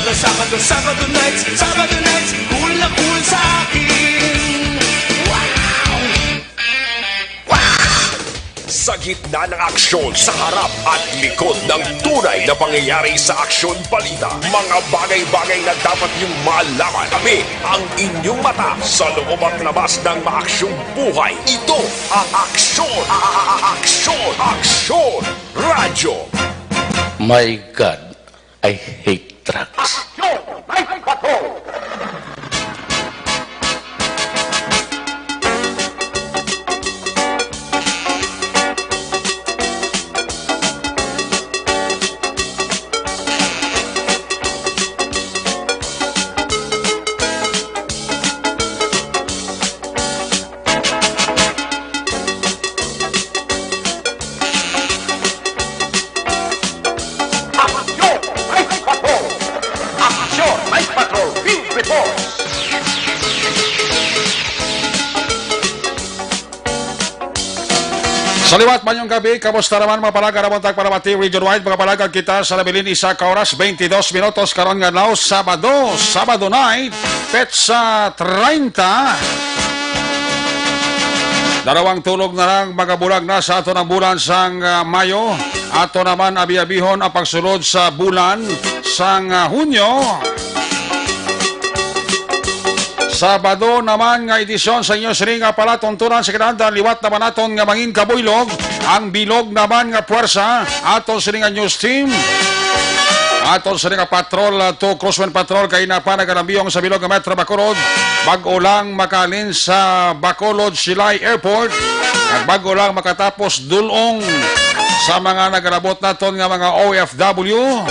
Sabado nights, cool na cool sa akin. Wow! Sa gitna ng aksyon, sa harap at likod ng tunay na pangyayari sa aksyon balita, mga bagay-bagay na dapat niyong malaman. Kami ang inyong mata sa loob at labas ng maaksyong buhay. Ito ang Aksyon! Aksyon! Radyo! My God, I hate trucks. Saliwat manyong gabi, kamusta naman mga palaga na buntag para mati region wide, mga palaga kita sa labilin isa ka oras, 22 minutos karon nga now, Sabado night, petsa 30. Dalawang tulog na lang mga bulag na sa ato ng bulan sang Mayo, ato naman abi-abihon ang pagsulod sa bulan sang Hunyo. Sabado naman nga edisyon sa inyo siring nga pala tuntunan sa kinahanglan liwat naman naton nga mangin kabuylog ang bilog naman nga puwersa aton siring nga news team aton siring nga patrol to Crosswind Patrol kay na pa nagalambiyong sa bilog nga Metro Bacolod bag-o lang makalin sa Bacolod Silay Airport at bag-o lang makatapos dulong sa mga nagalabot naton nga mga OFW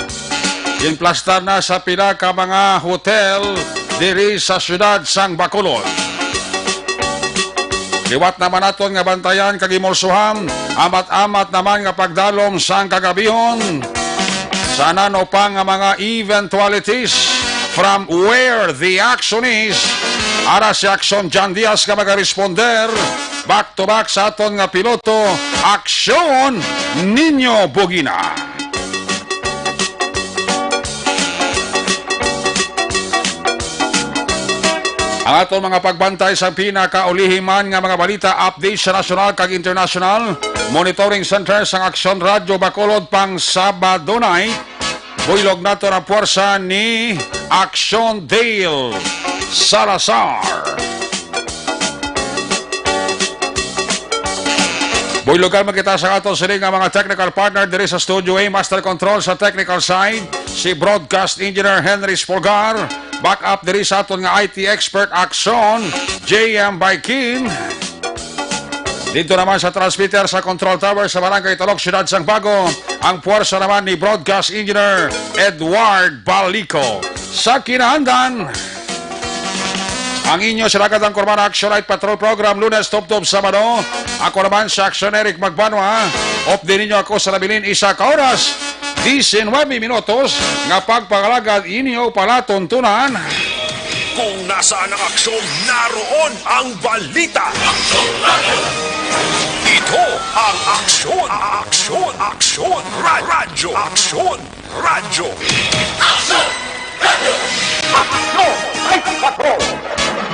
ginplastar na sa pila ka mga hotel diri sa syudad sang Bacolod. Liwat naman naton nga bantayan kagimorsuhan, amat-amat naman nga pagdalom sang kagabihon. Sana no pa nga mga eventualities from where the action is. Ara si Action John Diaz nga magaresponder. Back to back sa aton nga piloto, Aksyon Ninyo Bugina. Ang ato mga pagbantay sa pinakaulihiman nga mga balita, update sa national kag international, monitoring center sang Aksyon Radyo Bacolod pang Sabado night. Buylog nato ang puwersa ni Aksyon Dale Salazar. Buylogan magkita sa ato siring nga mga technical partner diri sa Studio A, Master Control sa technical side, si Broadcast Engineer Henry Spolgar. Back up diri sa aton nga IT expert Aksyon, JM Baikin. Dito naman sa transmitter sa control tower sa Barangay Talok, Syudad sang Bago, ang puwersa naman ni Broadcast Engineer Edward Balico. Sa kinahandan, ang inyo silagatang Korban Action Night Patrol Program, Lunes, Top-Top, Sabado. Ako naman sa Action Eric Magbanwa. Off din ninyo ako sa labilin isa ka oras. 19 minutos nga pagpagalagad inyo pala tuntunan. Kung nasaan ang aksyon, naroon ang balita. Ito ang Aksyon! Radyo! Aksyon! Radyo!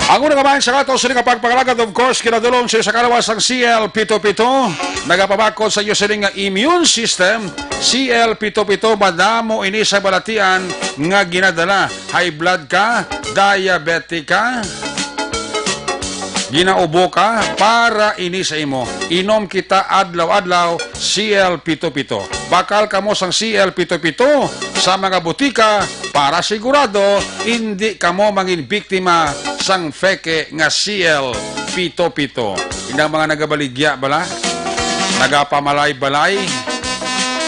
Ang unang kabahin sa kato sa pagpagalagad, of course, kinadulong siya sa kalawas ang CL-Pito-Pito. Nagapabakod sa iyo siling immune system. CL-Pito-Pito, madamo ini sa balatian nga ginadala. High blood ka, diabetic ka, ginaubo ka, para ini sa imo. Inom kita adlaw-adlaw CL-Pito-Pito. Bakal kamo sang CL-Pito-Pito sa mga butika para sigurado hindi kamo mangin biktima sang feke nga CL-Pito-Pito. Inang mga nagabaligya bala, nagapamalay-balay,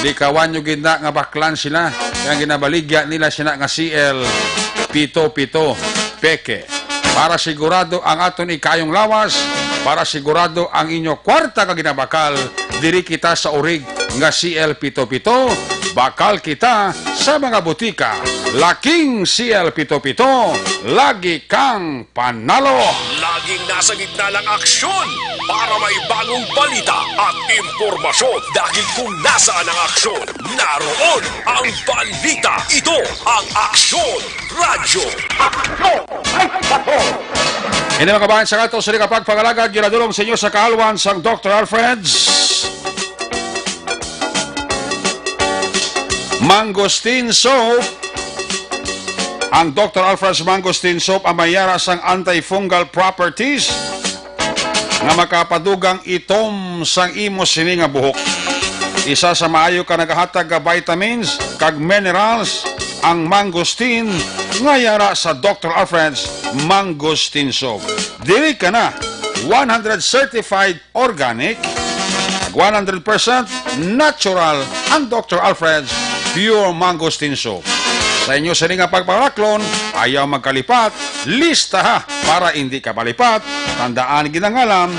di kawan nyo gina nga baklan sila, kaya ginabaligya nila sila nga CL-Pito-Pito peke. Para sigurado ang aton ikayong lawas, para sigurado ang inyo kwarta ka ginabakal, diri kita sa urig nga CL-Pito-Pito, bakal kita sa mga butika. Laking CL-Pito-Pito, lagi kang panalo. laging nasa gitna ng aksyon para may bagong balita at impormasyon. Dahil kung nasaan ang aksyon, naroon ang balita. Ito ang Aksyon Radyo. Ini mga kabayan sa kato, sila kapag pangalagad, ginadulong sa inyo sa kahalwan sang Dr. Alfred's Mangosteen Soap. Ang Dr. Alfred's Mangosteen Soap ang mayara sang antifungal properties nga makapadugang itom sang imo sini nga buhok. Isa sa maayo ka nagahatag ka vitamins kag minerals ang mangosteen nga yara sa Dr. Alfred's Mangosteen Soap. Dili ka na 100 certified organic, 100% natural ang Dr. Alfred's Pure Mangosteen Soap. Sa inyo sa nga pagparaklon, ayaw magkalipat, lista ha para hindi ka palipat. Tandaan ginangalam,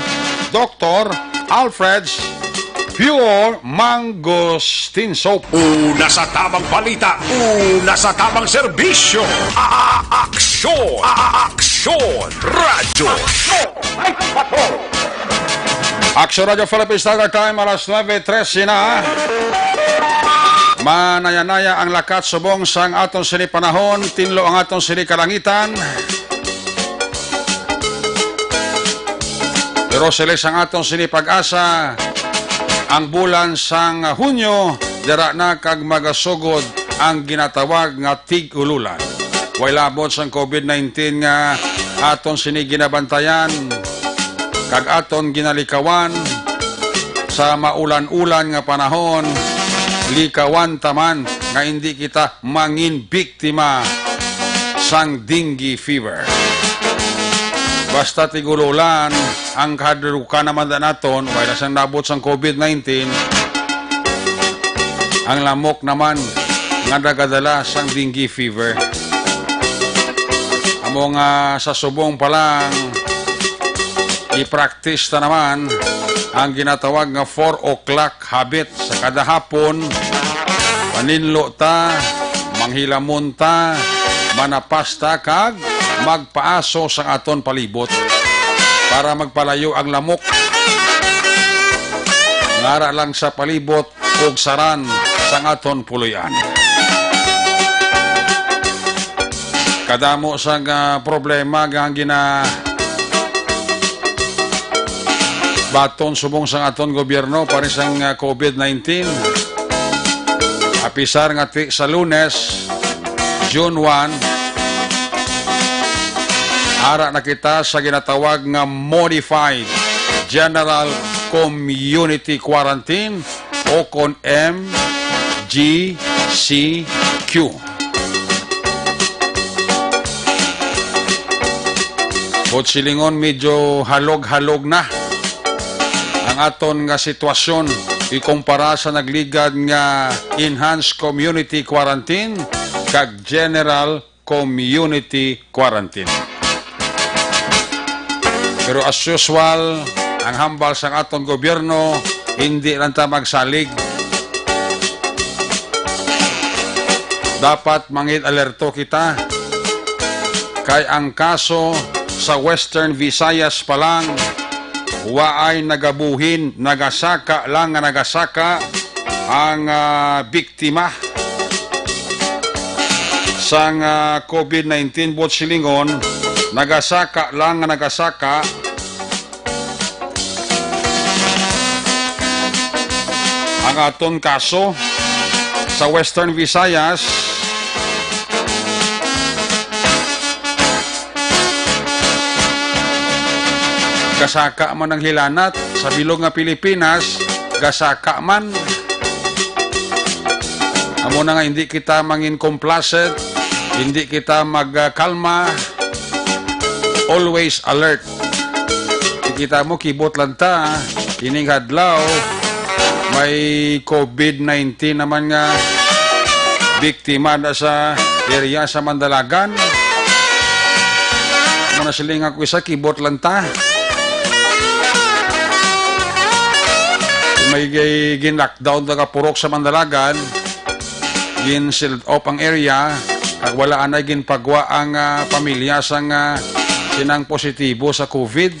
Dr. Alfred's Pure Mangosteen Soap. Una sa tamang balita, una sa tamang serbisyo. Aksyon! Aksyon Radyo! Aksyon Radio Philippines Standard Time, alas 9:13 na. Manaya-naya ang lakat subong sang aton sini panahon, tinlo ang aton sini kalangitan. Pero sila sang aton sini pag-asa, ang bulan sang Hunyo, dira na kag magasugod ang ginatawag nga tig-ululan. Way labot sang COVID-19 nga aton sini ginabantayan, kag aton ginalikawan sa maulan-ulan nga panahon. Likawan taman nga hindi kita mangin biktima sang dengue fever. Basta tigululan ang kadrukan naman naton, wala sang nabot sang COVID-19, ang lamok naman nga nagadala sang dengue fever. Among sa subong pa lang i-practice ta naman ang ginatawag nga 4 o'clock habit sa kada hapon. Paninlo ta, manghilamon ta, manapasta kag magpaaso sa aton palibot para magpalayo ang lamok. Ngara lang sa palibot ug saran sa aton puloy-an. Kadamo sa problema nga baton subong sang aton gobyerno pares sang COVID-19. Apisar nga sa Lunes, June 1, ara na kita sa ginatawag nga Modified General Community Quarantine o kon MGCQ. Silingon medyo halog-halog na ang aton nga sitwasyon ikumpara sa nagligad nga Enhanced Community Quarantine kag General Community Quarantine. Pero as usual, ang hambal sa aton gobyerno hindi lang ta magsalig. Dapat mangit alerto kita kay ang kaso sa Western Visayas pa lang waay nagabuhin, nagasaka lang nga nagasaka ang biktima sang COVID-19 bot silingon. Nagasaka lang nga nagasaka ang aton kaso sa Western Visayas. Gasaka man ang hilanat sa bilog nga Pilipinas, gasaka man. Amo na nga hindi kita mangin complacent, hindi kita magkalma, always alert. Kita mo kibot lang ta, ining hadlaw may COVID-19 naman nga biktima na sa area sa Mandalagan. Amo na siling ako isa kibot lang ta. May gin-lockdown na kapurok sa Mandalagan, gin-sealed off ang area, kag wala anay ginpagwa ang pamilya sang sinang positibo sa COVID.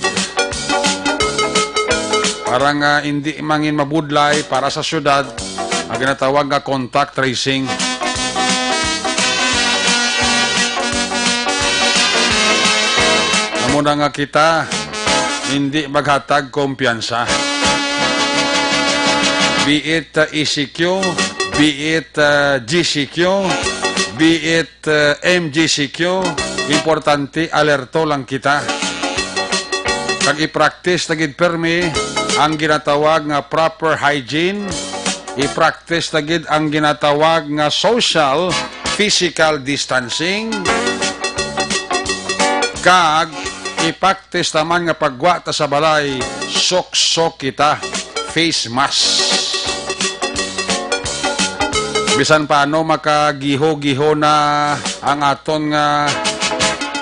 Parang hindi mangin mabudlay para sa syudad, ang ginatawag nga contact tracing. Amo na nga kita, hindi maghatag kumpiyansa. Be it ECQ, be it GCQ, be it MGCQ, importante alerto lang kita. Kag i-practice tagid permi ang ginatawag nga proper hygiene, i-practice tagid ang ginatawag nga social physical distancing, kag i-practice taman nga pagwa ta sa balay, sok-sok kita, face mask. Bisan paano makagiho-giho na ang aton nga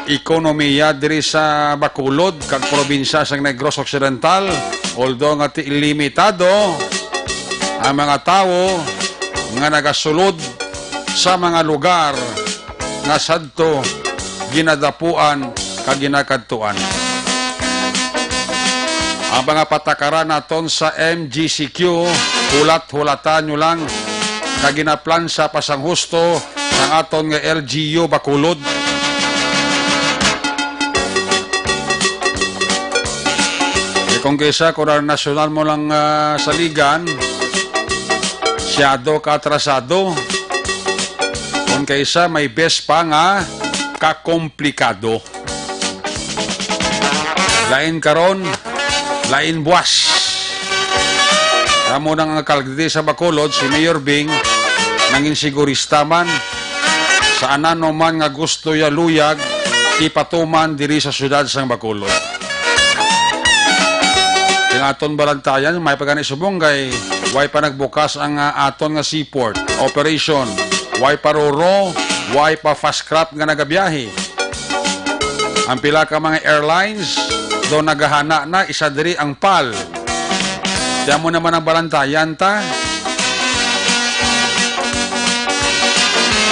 ekonomiya diri sa Bacolod kag probinsya sa Negros Occidental, although nga limitado ang mga tao nga nagasulod sa mga lugar nga sadto ginadapuan kag ginakadtuan. Ang mga patakaran naton sa MGCQ, hulat-hulatan nyo lang kag ginaplan sa pasanghusto ng aton nga LGU Bacolod. Kung kaysa kung nasyonal mo lang saligan, siyado ka atrasado. Kung kaysa may best pa nga kakomplikado. Lain karon, lain buwas. Kamo nang kalgdi sa Bacolod, si Mayor Bing, nanging sigurista man, sa anano man nga gusto ya luyag, ipatuman diri sa syudad sang Bacolod. Yung aton balantayan, may pagani subong kay way pa nagbukas ang aton nga seaport operation, way pa roro, way pa fast craft nga nagabiyahe. Ang pila ka mga airlines do nagahana na isa diri ang PAL. Diyan mo naman ang balantayan ta.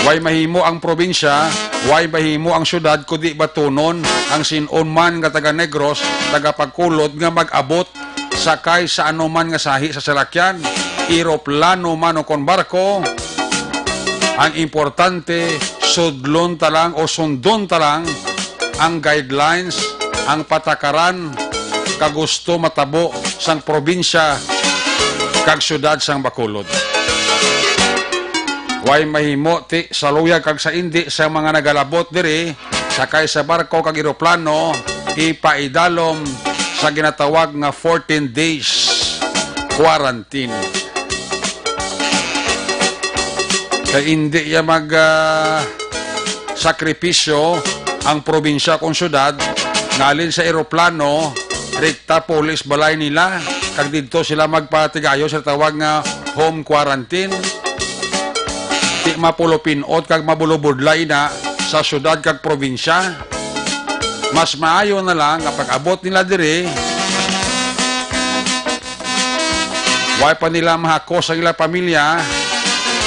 Way mahimo ang probinsya, way mahimo ang syudad, kundi batunon ang sinon man nga taga Negros, taga Pagkulod nga mag-abot sakay sa anuman nga sahi sa salakyan, eroplano man o kon barko. Ang importante, sudlon talang o sundon talang ang guidelines, ang patakaran kagusto matabo sang probinsya kag syudad sang Bacolod. Way mahimo ti sa luyag kag sa indi sa mga nagalabot diri sakay sa barko kag eroplano, ipaidalom sa ginatawag nga 14 days quarantine. Kaya hindi ya mag sakripisyo ang probinsya kung syudad ngalin sa eroplano, rekta police balay nila kag didto sila magpatigayo sa tawag nga home quarantine. Di mapulopinot kag mabulubudlay na sa syudad kag probinsya. Mas maayo na lang kapag abot nila diri, way pa nila mahako sa ila pamilya,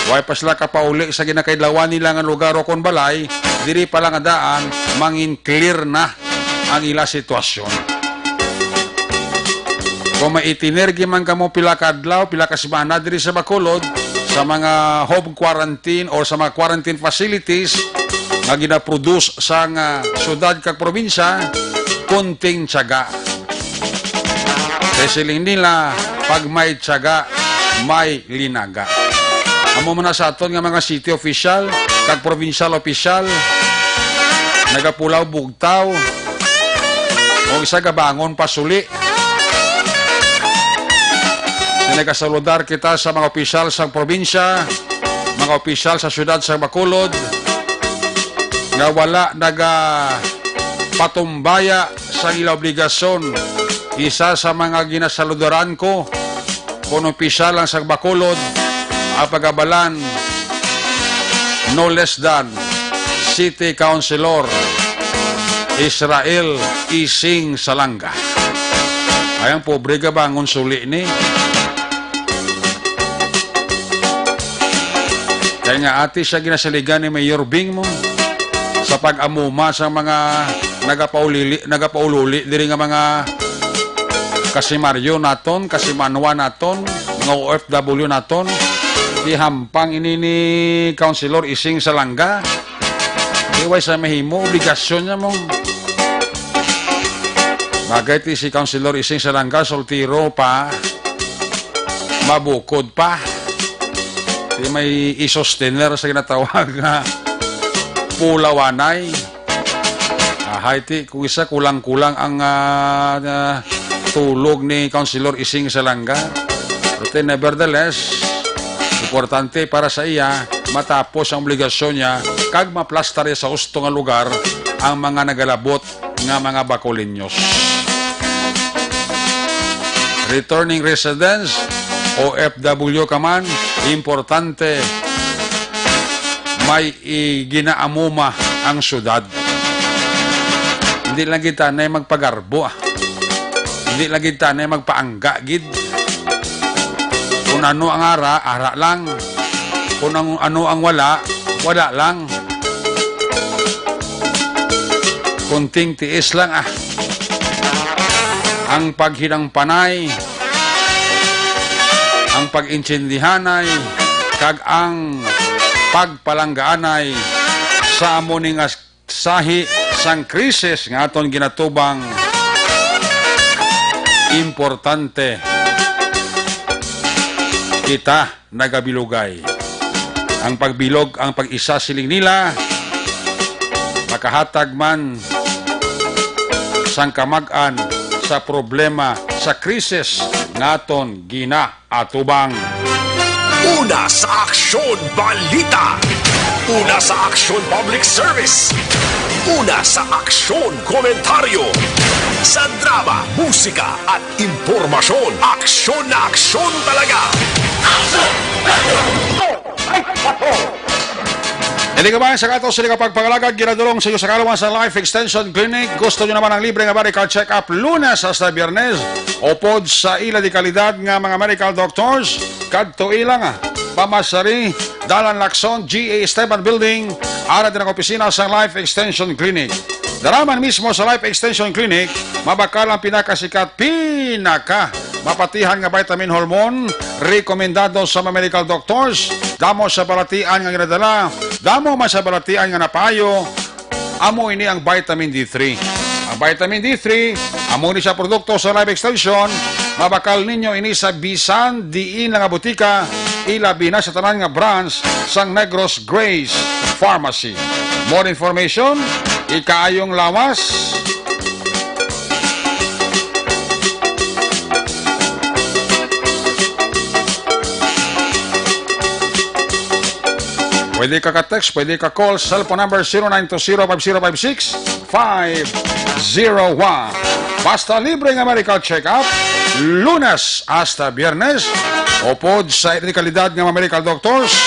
way pa sila kapauli sa ginakaidlawan nila nga lugar o kon balay, diri pa lang adaan mangin clear na ang ila sitwasyon. Kung may itinergi man kamo pila ka adlaw, pila ka semana diri sa Bacolod, sa mga home quarantine o sa mga quarantine facilities nga ginaproduce sa syudad kag probinsya, kunting tiyaga. Kasi siling nila, pag may tiyaga, may linaga. Amo mo na sa aton nga mga city official kag provincial official, nagapulaw bugtaw, o isa gabangon pasuli. Nagasaludar kita sa mga opisyal sa probinsya, mga opisyal sa syudad sa Bacolod, nga wala patumbaya sa ila obligasyon. Isa sa mga ginasaludaran ko kung opisyal lang sa Bacolod, ang pagabalan no less than City Councilor Israel Ising Salanga. Ayang pobre ka bangon suli ni. Kaya nga ati siya ginasaligan ni Mayor Bing mo sa pag-amuma sa mga nagapaululi diri nga mga kasimaryo naton, kasimanwa naton, mga OFW naton, ihampang ini ni Councilor Ising Salanga. Iway sa mahimo, obligasyon niya mong. Bagay ti si Councilor Ising Salanga, soltiro pa, mabukod pa. Di may isostener sa ginatawag nga pulawanay. Ti, kung isa kulang-kulang ang tulog ni Councilor Ising Salanga. But nevertheless, importante para sa iya matapos ang obligasyon niya kag maplastare sa gusto nga lugar ang mga nagalabot nga mga Bacolinyos. Returning residents, OFW ka man, importante may ginaamuma ang syudad. Hindi lang kita na magpagarbo. Hindi lang kita na magpaangga gid. Kung ano ang ara lang. Kung ano ang wala lang. Kunting tiis lang Ang paghinang panay, ang pag-intsindihanay, kag ang pagpalanggaanay sa amuning sahi sang krisis nga aton ginatubang importante kita nagabilugay. Ang pagbilog, ang pag-isa siling nila makahatag man sang kamag-an sa problema sa krisis nga aton ginaatubang. Una sa Aksyon Balita. Una sa Aksyon Public Service. Una sa Aksyon Komentaryo. Sa drama, musika at impormasyon. Aksyon na aksyon talaga. Hindi ka ba sa kato sa pagpagalagad, ginadulong sa iyo sa kalawan sa Life Extension Clinic. Gusto nyo naman ang libre nga medical check-up Lunes hasta Biyernes. Upod sa ila di kalidad nga mga medical doctors. Kadto ilang Pamasari, Dalan Lacson, G.A. Esteban Building, ara din ang opisina sa Life Extension Clinic. Daraman mismo sa Life Extension Clinic, mabakal ang pinakasikat, mapatihan nga vitamin hormone, rekomendado sa mga medical doctors, damo sa balatian nga ginadala, damo man sa balatian nga napayo, amo ini ang vitamin D3. Ang vitamin D3, amo ni sa produkto sa Life Extension, mabakal ninyo ini sa bisan diin nga butika, ilabi na sa tanan nga branch sang Negros Grace Pharmacy. More information, ikaayong lawas. Pwede ka ka-text, pwede ka call, cellphone number 0920-5056-501. Basta libre nga medical check-up, Lunes hasta Biyernes, upod sa kalidad nga mga medical doctors.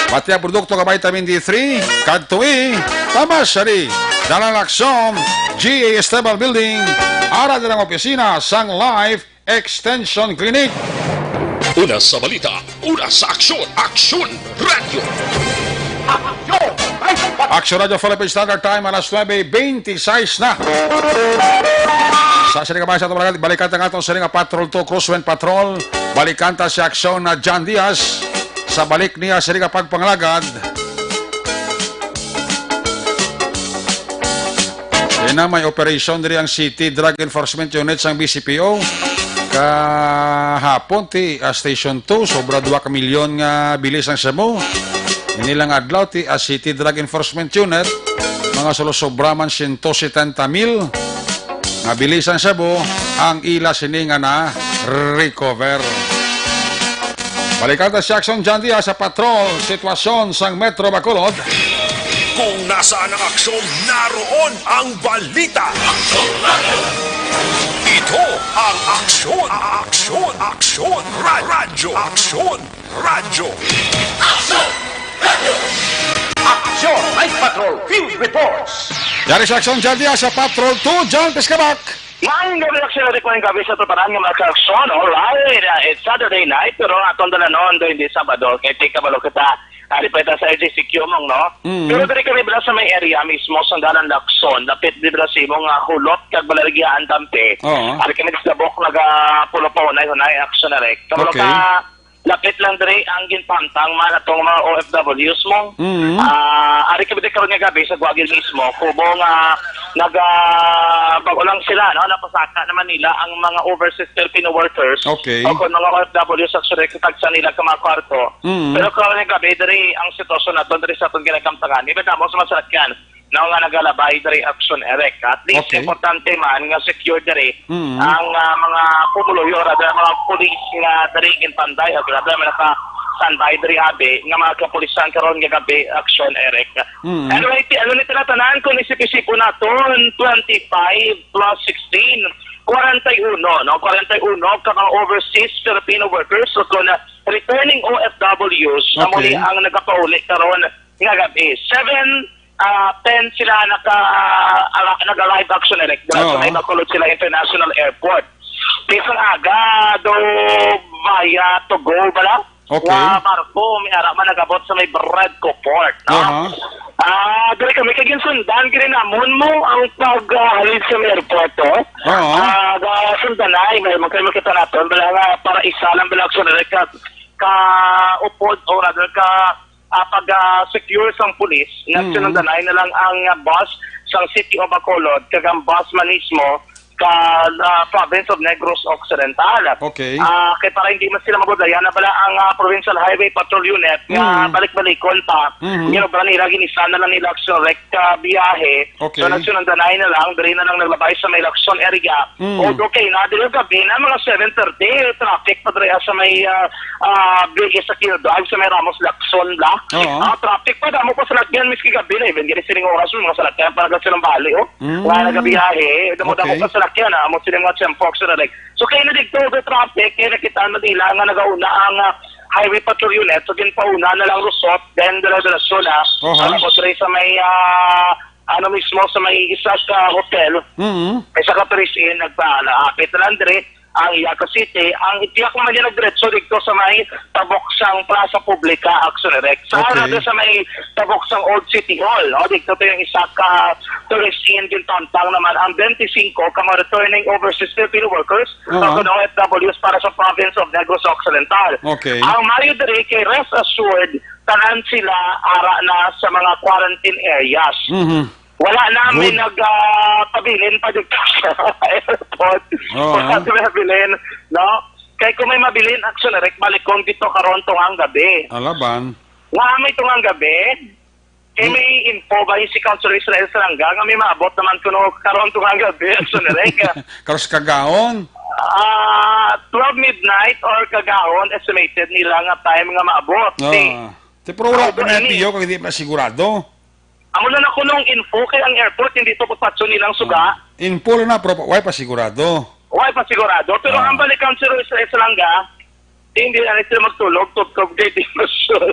Pati ang produkto ka vitamin D3, kadtui, Pamasari, Dalan Lacson, G.A. Esteban Building, ara din ang opisina sang Life Extension Clinic. Una sa balita, una sa aksyon, Aksyon Radio. Aksyon Radio Philippine Standard Time, alas 9:26 na. Sa sining kabay sa itong mga balikan ang atong sining Patrol 2, Crosswind Patrol, balikan ta si aksyon na John Diaz, sa balik niya sining pagpanglagad. Yan na may operation diri ang City Drug Enforcement Unit sang BCPO. Kahapon ti Station 2 sobra 2 ka milyon nga bilis ang Cebu. Inilang adlaw ti City Drug Enforcement Unit mga sobra man 170,000 nga bilis ang Cebu ang ila sini nga na recover. Balikan ta si Aksyon John Diaz sa patrol sitwasyon sang Metro Bacolod. Kung nasaan ang aksyon, naroon ang balita. Ito ang aksyon, radyo, radyo. Aksyon, Night Patrol, Field Reports. Dari sa Aksyon John Diaz sa Patrol 2, John Piscabak. Maayong gabi aksyon natin po yung gabi sa preparaan ng mga aksyon. Alright, it's Saturday night, pero atong dala noon doon hindi Sabado. Kaya kabalo kita ali pa ita sa RJCQ mong, no? Pero diri kami bala sa may area mismo, sa Dalan Lacson, dapit di bala sa imong hulot, kag balarigyan dampe. Oo. Ali kami sa bok, pulo pa unay action na rek. Kamalo Okay. ka, lapit lang diri ang ginpantang man atong mga OFWs mo. Ari kami di karon nga gabi sa Guagil mismo, kubo nga bago lang sila, no? Napasaka naman nila ang mga overseas Filipino workers. Okay. O kung mga OFWs sa tagsa nila ka mga kwarto. Pero karon nga gabi diri ang sitwasyon naton diri sa atong ginakamtangan. Iba mo sa masakyan na nga nagalabay diri action erek. At least Okay. importante man nga secure diri ang mga pumuloy or mga pulis nga diri ginpanday at mga standby diri abi nga mga kapulisan karon nga gabi action erek. Anyway, ano ni tinatanan kung isip-isip po naton 25 plus 16 41, no? 41 ka mga overseas Filipino workers so kung returning OFWs na Okay. muli ang nagapauli karon nga gabi. 10 sila nag-live action erect. Oo. So, may nakulot sila International Airport. Isang aga do via to go bala. Okay. Nga barko, may araman nagabot sa may Bradco Port. No? Dali kami kaging sundan, ginamon mo ang pag-halid sa may airport. Oo. Sundan na, may magkita natin. Bala nga, para isa lang bala action erect ka-upod o rather pag-secure sang pulis, nagsinundanay na lang ang bus sang City of Bacolod, kagang bus manismo province of Negros Occidental. Okay. Kaya para hindi man sila mabudayan na bala ang Provincial Highway Patrol Unit nga balik-balikon pa. Bala nila ginisa na lang nila action biyahe. Okay. So nagsunandanay na lang, dali na lang naglabay sa may Lacson area. Okay, na dili gabi na mga 7:30 traffic pa diri sa may BS sa Drive sa may Ramos Lacson la. Oo. Traffic pa damo pa sa lagyan miski gabi na even gini siling oras mga salakyan para silang bali wala na gabiyahe damo Okay. pa sa lakyan mo silang mga tiyempo sa like. So kayo na dito the traffic kaya nakita na nila nga nagauna ang highway patrol unit so ginpauna na lang Lusot then dala-dala sula tapos rin sa may mismo sa may isa sa hotel isa ka Paris Inn nagpaapit na lang dire ang Iaca City ang itiyak naman yung nagdiretso dito sa may taboksang Plaza Publica Action Erect sa Okay. sa may taboksang Old City Hall dito to yung isa ka tourist inn din tantang naman ang 25 ka mga returning overseas Filipino workers Uh-huh. ng OFWs para sa province of Negros Occidental. Okay. Ang Mario Dere kay rest assured tanan sila ara na sa mga quarantine areas. Wala namin nagpabilin pa dito sa airport. Wala namin nabilin, no? Kaya kung may mabilin, action erect, balikon dito karon tungang gabi. Alaban. Nga may tungang gabi, kaya may info ba yung si Councilor Israel Saranga nga may maabot naman kuno karon tungang gabi, action erect. Karos kagaon. 12 midnight or kagahon, estimated nila nga time nga maabot. Pero wala pa na tiyo kung hindi pa sigurado. Amo na ako nung info kay ang airport hindi to pagpatso nilang suga. Info na pero wala pa sigurado. Wala pa sigurado. Pero ang balikan si Israel Salanga, hindi na sila magtulog. Tugtog day di mo sure.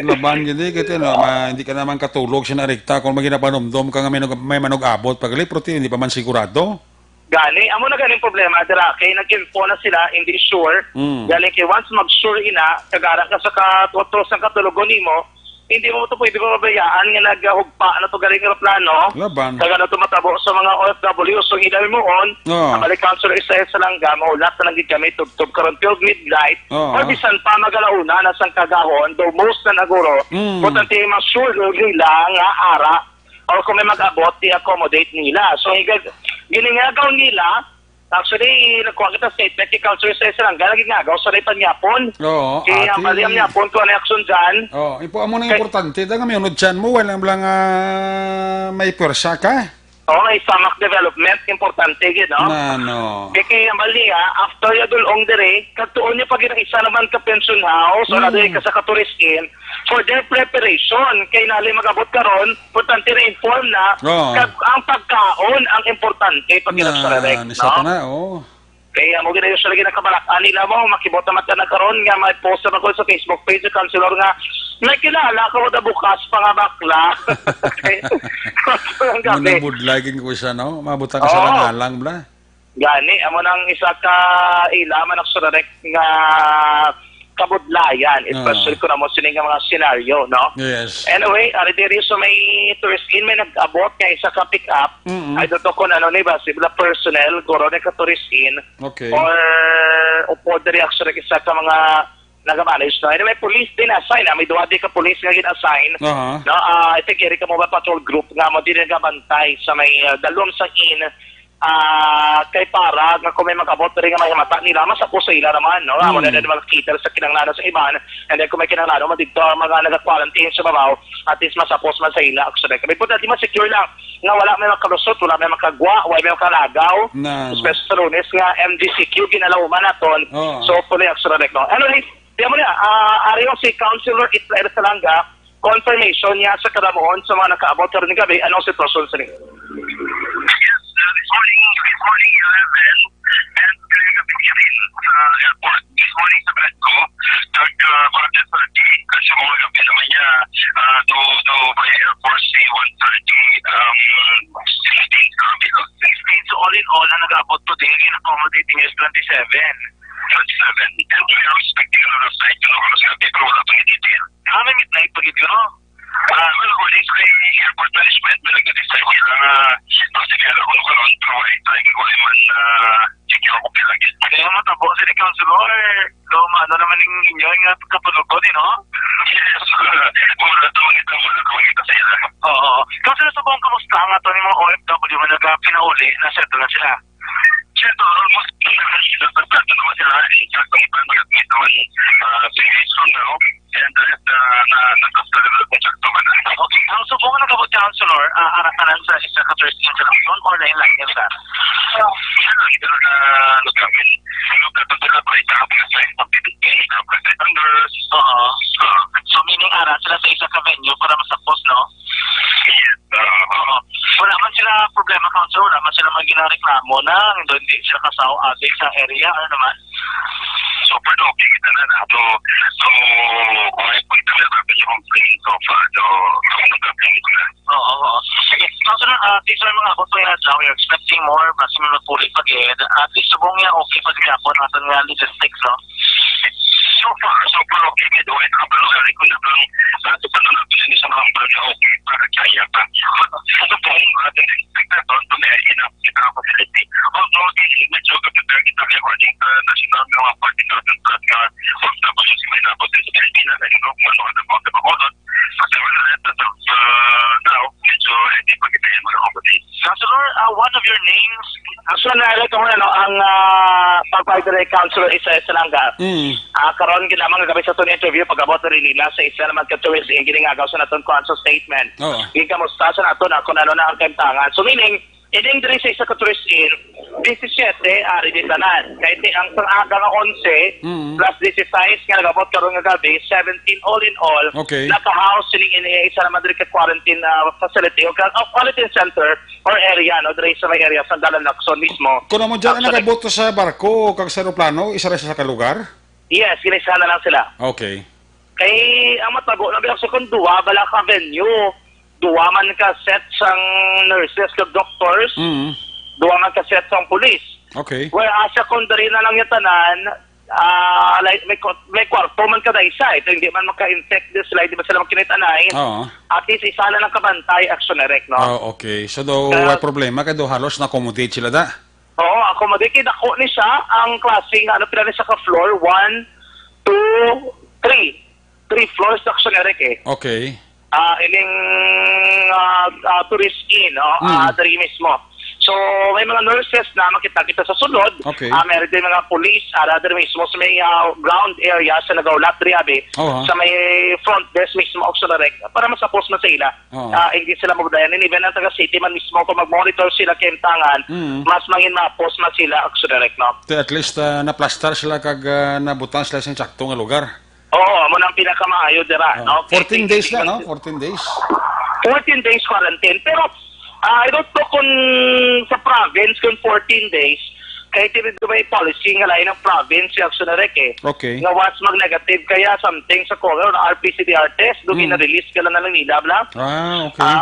Laban gini kita no, hindi ka naman katulog sa narikta kung maginapanomdom ka nga may manog-abot pagli pero hindi pa man sigurado. Gani, amo na ganing problema dira kay nag-info na sila hindi sure. Galing kay once mag-sure ina, kagara ka sa katotros ng katulogon nimo, hindi mo ito pwede mababayaan nga naghugpa na ito galing ng plano. Laban. Kaya na tumatabo sa mga OFW. So, ilawi mo on, balik Councilor Israel Salanga, maulat na lang kami tugtog karon 12 midnight. Or bisan pa magalauna na sang kagahon, though most na naguro, importante ma-sure nila nga ara or kung may mag-abot, i-accommodate nila. So, giningagaw nila, actually, nakuha kita statement kay Councilor Israel Salanga, nagingagaw sa rin panyapon. Oo. Kaya ang paliyam yapon ko na action dyan. Ipo amo nang importante da nga may unod chan mo wala lang may pwersa ka. May samak development importante gid no. No. Kaya mali after ya dulong dire katuon niya pag isa naman ka pension house o dire ka sa tourist inn for their preparation kay nali magabot karon importante na inform na ang pagkaon ang importante pag ginagsarirek no. Kaya mo ginayon siya lagi nakabalak-an nila mo, makibot na mata na karon nga may poster ako sa Facebook page sa Councilor nga may kilala ko na bukas pa nga bakla. Manabudlagin ko siya, no? Mabuta ka sa langalang, bla. Gani, amo nang isa ka ilaman ako sa direct nga kabudlayan, especially kung mo sining nga mga scenario, no? Yes. Anyway, ari diri so may tourist in may nag-abot nga isa ka pick up. I don't know kung ano ni ba sila personnel guro ni ka tourist in Okay. or upo diri actually isa ka mga nag-manage, no? Anyway, police din assign, may duwa di ka police nga gin-assign. Aha. No, I think iri ka mo ba patrol group nga mo din nagabantay sa may dalawang sa in kay para nga kung may mag-abot rin nga may mata nila masapo sa ila naman, no? Ako na din makikita sa kinanglano sa iban, and then kung may kinanglano madito mga nag-quarantine sa babaw, at least masapos man sa ila actually. Kami po dati ma-secure lang nga wala may makalusot, wala may makagwa, wala may makalagaw, especially sa lunes nga MDCQ ginalauman naton. So hopefully actually, no? Anyway, diyan mo na, ari yung si Councilor Israel Salanga, confirmation niya sa kadamuon sa mga nakaabot karon gabi, anong sitwasyon sa nila? This morning 11 and gabi rin sa airport. This morning sa Bradco, nag-quarantine sa kasi mga gabi naman niya to by Air Force C-130 16. So all in all, na nag-abot to din in accommodating is 27. And we are expecting another flight, mas gabi, pero wala pang detail. May midnight pag ito, well, according to the airport management, may nag-decide sila na sige, kung karoon, pero ay ko man secure ko pila. Kaya matabo si ni Councilor, ano naman yung inyo yung kapalugod, no? Yes, wala tawag ito sa ila. Oo. Councilor, sa buong kamusta nga ito ng mga OFW na nag-pinauli na settle na sila? Siyempre, almost nagtatapos naman sila. Just ang iba mag-admit naman 3 days from now. And the rest nagkastala na nagkaktuman na. Okay. So, kung nagkabot Councilor, aran sa Secretary of State or na lang yan sa? Yan lang ito na nagkabit. Nagkatutulad ko ito ang sign of PPP, under. So, meaning aran sila sa isa ka venue para masapos, no? Wala man sila problema, Councilor. Wala man sila maginareklamo na hindi sila kasaw-ate sa area. Ano naman? Super okay kita na na. So, kung ay punta na natin yung plane so far, nagka-plane ko na. Oo. Sige, Councilor, teacher mga ako yung adlaw, you're expecting more, mas manapuli pag-ed. At least subong niya okay pag-gapon natin nga logistics, no? So far okay. Medyo ay nakapalagari ko na lang ito pa na natin isang hambal na okay para kaya pa. Ano po, ating expected doon to may enough kita ang facility. Although, medyo kapitag kita according to national mga party natin at tapos yung simay na po din sa Pilipinas na yung mga nagpunta pa ko doon. Kasi wala na ito now, medyo hindi pa kita yung mga company. Councilor, one of your names, actually na ito ang pagpagdala Councilor Israel Salanga. Karon ginamang gabi sa itong interview pag-abot rin nila sa isa naman ka-tourist yung giningagaw sa naton council statement. Gikamusta sa naton kung ano na ang kantangan. So meaning, ining diri sa isa ka-tourist in 17 ari di tanan. Kahit ang pang-aga nga 11 plus 16 nga nagabot karon nga gabi 17 all in all. Okay. Naka-house sining in isa naman diri ka quarantine facility o quarantine center or area no diri sa may area sa Dalan Lacson mismo. Kung naman dyan nagaboto sa barko o kag sa aeroplano, isa rin sa kalugar? Yes, ginisa na lang sila. Okay. Kay ang matago na bilang sa kung duwa bala ka venue, duwa man ka set sang nurses kag doctors, duwa man ka set sang police. Okay. Where asa kung dari na lang yung tanan, like may kwarto man ka na isa, ito hindi man maka-infect this like di ba sila makinitanay, at least isa na lang kabantay action direct, no? Okay. So do problema kay do halos na-accommodate sila da? Oo, accommodate. Dako ni siya ang klaseng pila ni siya ka floor 1, 2, 3 floors action direct eh. Okay. Ining tourist in, dari mismo. So, may mga nurses na makita-kita sa sunod. Okay. Meron din mga police, dari mismo sa may ground area sa nagaulat riabe, sa may front desk mismo o direct, para masapos man sa ila. Hindi sila mabudayan. And even ang taga-city man mismo, kung mag-monitor sila kentangan, mas mangin mapos man sila o direct, no? At least naplastar sila kag nabutan sila sa sakto nga lugar. Oo, mo nang pinakamaayo dira, no? 14 days na, no? 14 days. 14 days quarantine. Pero, I don't know kung sa province, kung 14 days, kahit hindi ko may policy nga lain ng province yung action na rek eh. Okay. Nga once mag-negative kaya something sa color or RPCDR test, doon na-release ka lang na lang nila, bla. Okay.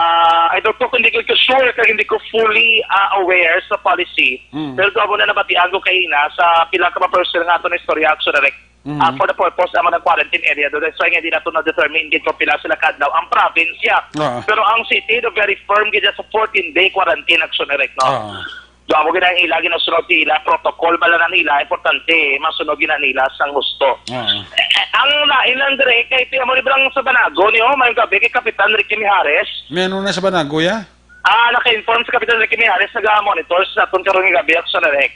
I don't know kung hindi ko sure kaya hindi ko fully aware sa policy. Pero doon na nabatian ko kayo na sa pila ka pa-person nga ito na istorya action na rek. For the purpose naman ng quarantine area doon. So hindi na ito na-determine din kung pila sila kadlaw ang probinsya. Pero ang city, no, very firm gina sa 14-day quarantine action na rek, no? Doon mo ginang ila, ginasunod nila, protocol bala na nila, importante, masunog na nila sang gusto. Ang lain lang dire, kay tiya mo librang sa Banago, niyo, may gabi kay Kapitan Ricky Mijares. Meron na sa Banago, ya? Naka-inform sa Kapitan Ricky Mijares, nag-monitor sa itong karong gabi action na rek.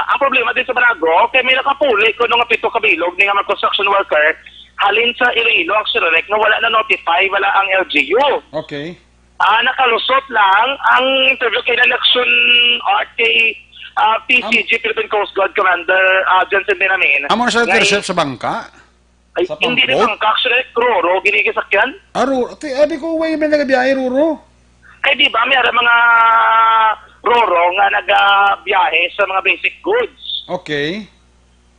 Ang problema din sa Banago, kay may nakapuli ko nung 7 kabilog ni nga construction worker, halin sa Iloilo action na rek, na wala na notify, wala ang LGU. Okay. Nakalusot lang ang interview kay Election RT PCG, Philippine Coast Guard Commander Johnson Dinamin. Amo na siya nag-reserve sa bangka? Ay, sa hindi pangboat? na bangka, actually, Roro, ginigizakyan. Ruro. Abi ko, way may nagabiyahe, Ruro. Kaya di ba, may mga Roro nga nagabiyahe sa mga basic goods. Okay.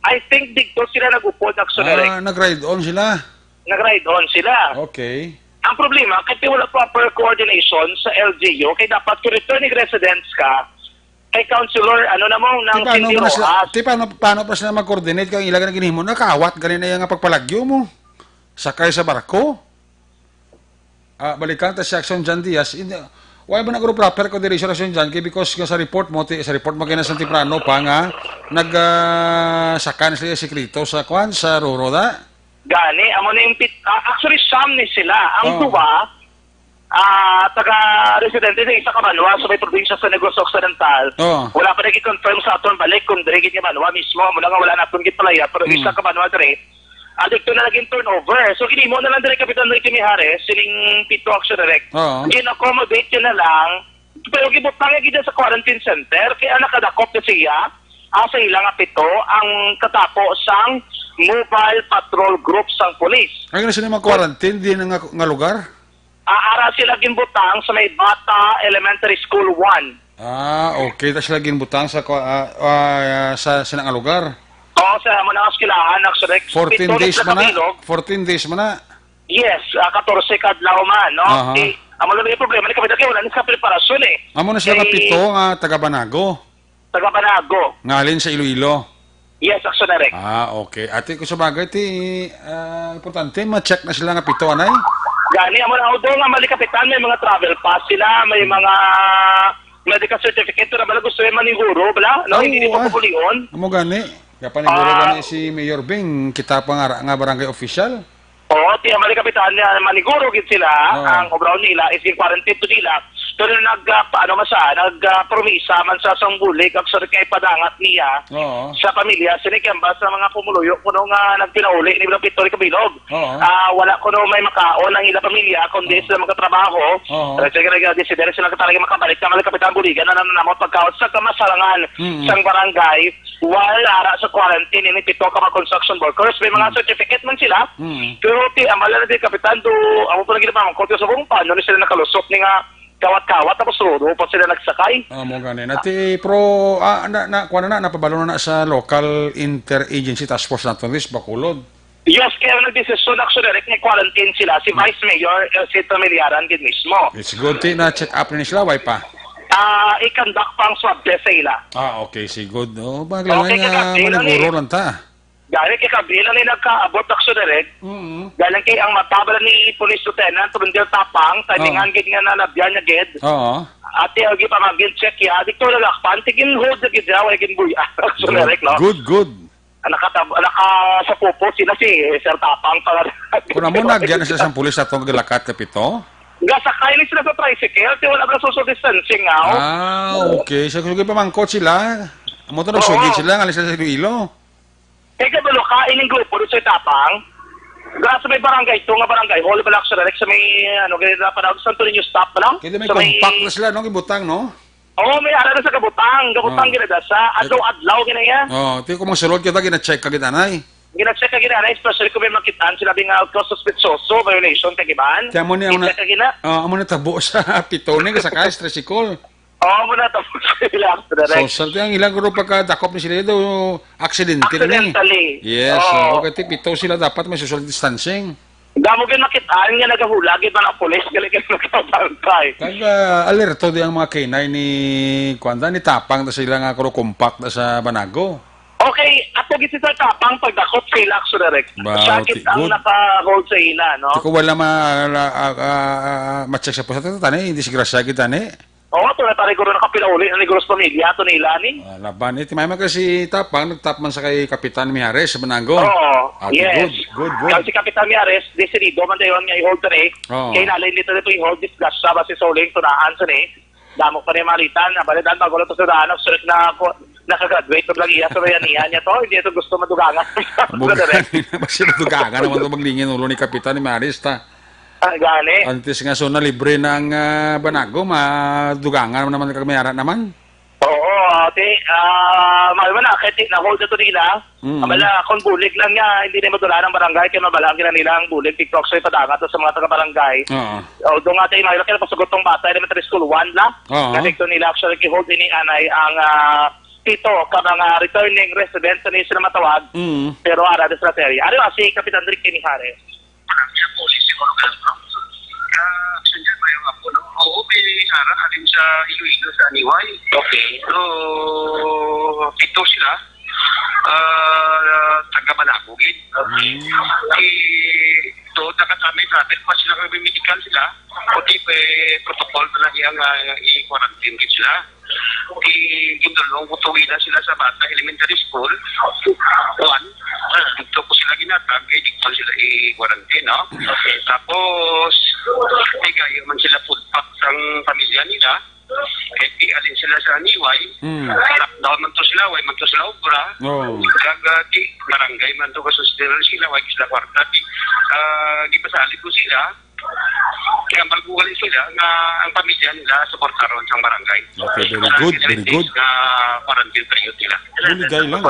I think dito sila nag-upod, actually. Nag-ride on sila? Nag-ride on sila. Okay. Ang problema, kahit wala proper coordination sa LGU, kaya dapat kung returning residents ka, kay councilor, ng Cindy Rojas. Paano pa sila mag-coordinate kung ilaga na ginihimo? Nakawat, ganun na yung pagpalagyo mo. Sakay sa barko. Balikan ta si Action Jan Diaz. Why ba nagro proper coordination Action Jan? Because sa report mo kayo na sa Timprano pa nga, nagsakan sila sikrito sa Ruro da. Gani, amo na yung actually Sam ni sila. Ang duwa, taga-residente sa isa ka Manwa sa may probinsya sa Negros Occidental. Wala pa nag-confirm sa aton balik kung dire gid Manwa mismo. Mula nga wala na itong gitpalaya, pero isa ka Manwa dire. Dito na naging turnover. So, mo na lang dire Kapitan Ricky Mijares, siling Pito Action Direct. In-accommodate yun na lang. Pero gibutang nga sa quarantine center, kaya nakadakop na siya. Sa ilang pito ang katapo sang mobile patrol group sang polis. Ay, na sila mag-quarantine, di na nga lugar? Ara sila gimbutang sa may Bata Elementary School 1. Okay. Tapos sila ginbutang sa silang nga lugar? Oo, sa mo na eskulahan, 14 days man na? 14 days man na? Yes, 14 kadlaw man, no? Amo lang yung problema, ni Kapitan kayo, wala sa preparasyon eh. Amo na sila nga pito nga taga-Banago? Taga-Banago. Ngalin sa Iloilo? Yes, action na rin. Okay. Ate ko sa bagay, importante, ma-check na sila nga pito, anay? Gani, amo na doon nga mali Kapitan, may mga travel pass sila, may mga medical certificate, na bala gusto yung maniguro, bala? No, hindi pa pupulion. Amo gani? Kapaniguro gani si Mayor Bing, kita pa nga barangay official? Oo, mali Kapitan, maniguro gid sila, ang obraw nila is in quarantine to nila. Pero nagpromisa man sa sangbulig ang kay padangat niya sa pamilya sinikamba sa mga pumuluyo kuno nga nagpinauli ni Bilang Victory Kabilog. Wala kuno may makaon ang ilang pamilya kundi sila magkatrabaho. Desider sila talaga makabalik sa mga Kapitan Buligan na nanamot pagkaot sa kamasalangan sang barangay while ara sa quarantine ni pito ka mga construction workers. May mga certificate man sila. Pero amala na din Kapitan do amo pa lagi na sa buong paano ni sila nakalusot ni nga kawat-kawat tapos rodo pa sila nagsakay. Mo ganin. Nati napabalo na sa local interagency task force natin this Bacolod. Yes, kaya nag-desisyon actually na quarantine sila si Vice Mayor si Tamiliaran gid mismo. It's good na check up ni sila why pa. I-conduct pang swab test sa ila. Okay, si good. Baglang nga maniguro lang ta. Dahil kay Kabila ni nagkaabot action direct. Dahil kay ang matabala ni Police Lieutenant Trundel Tapang, timingan gid nga nanabyan niya gid. Ate agi pa mag-check ya, dito lalakpan tigin hold gid daw gid buya. Action direct no. Good. Naka sa pupo sila si Sir Tapang para. Kuna mo nagyan sila sa pulis atong gilakat kapito. Sakay ni sila sa tricycle, ti wala ka social distancing nga. Okay. So kung pamangkot sila, amo to nagsugid sila nga sa Iloilo. Kaya kabalo kain ng grupo doon sa Tapang. Sa may barangay ito, nga barangay, Holy Balak sa Rex, sa may, ganyan na panahon, Santo Niño stop pa lang. Kaya may compact na sila, Gibutang, no? Oo, may ala na sa Gabutang ginada sa adlaw, ginaya. Ito kung masulod kita, gina-check ka gitanay. Gina-check ka ginanay, especially kung may makitaan, sila bing suspitsoso, violation, kagiban. Kaya mo niya, amo na tabo sa pito ni, sa kaya, stressikol. Oo, muna tapos sila after the So, rest. sa ang ilang grupo pagkadakop ni sila ito, aksidente rin eh. Accidentally. Yes, Oo. okay, pito sila dapat may social distancing. Damo gyud nakitaan nga nagahulagi ba ang pulis gali kay nagkabantay. Kag alerto di ang mga kinay ni Kwanda ni Tapang na sila nga kuro compact na sa Banago. Okay, ato gid sa tapang pagdakop sila so direct. Wow, Sakit ang good. naka-hold sa ila, no? Di ko wala ma-check sa pusa ito, tani, hindi sigrasya kita, tani. Oo, to na tari ko rin nakapilauli na ni Guros Pamilya, to nila ni. Laban, iti may kasi Tapang, nagtapman sa kay Kapitan Mihares sa Banago. Oo, Ate, yes. good. Kaya si Kapitan Miares, decidido man dayon nga i-hold na Oo. Kaya nalay nito ito i-hold discuss sa basi soling tunaan sa Damo pa rin malitan, nabalitan, bago lang to sa daan, sulit na nakagraduate to lang iya sa bayanihan niya to, hindi ito gusto madugangan. Basta dugaga naman ito maglingin ulo ni Kapitan Mihares, ta. Gani. Antes nga so na libre ng Banago, madugangan naman kagmayara naman. Oo, ate, malaman na, kahit na-hold na to nila, amala, kung bulig lang niya, hindi na madula ng barangay, kaya mabalangin na nila ang bulig, TikTok sa'yo padangat sa mga taga-barangay. Oo. Doon nga tayo, mahirap kaya pasagot tong bata, elementary school 1 lang. Oo. Kasi ito nila actually ki-hold ini anay ang tito ka mga returning residents na sila matawag, pero ara de strategy. Ano si Kapitan Rick Kinihares? Parang police siguro ka, no? Action dyan ba yung apo, no? Oo, may Sara, alin sa Iloilo sa Aniway. Okay. So, pito sila. Taga-Balagugin. Okay. So, nakasama yung travel pa sila kami medical sila. Okay, protocol na lang yung i-quarantine sila. Gindulong kutuwi na sila sa bata elementary school. Dito ko sila ginatag, dito sila i-quarantine, no? Okay. Tapos, gayo man sila food pack ang pamilya nila. Alin sila sa Aniway. Lockdown man to sila, way man to sila obra. Kagati, barangay man to kasusdero sila, way sila kwarta. Gipasali ko sila. Kaya magbugali sila na ang pamilya nila suportaron sa barangay. Okay, very good. Quarantine period nila. Buligay lang. 14.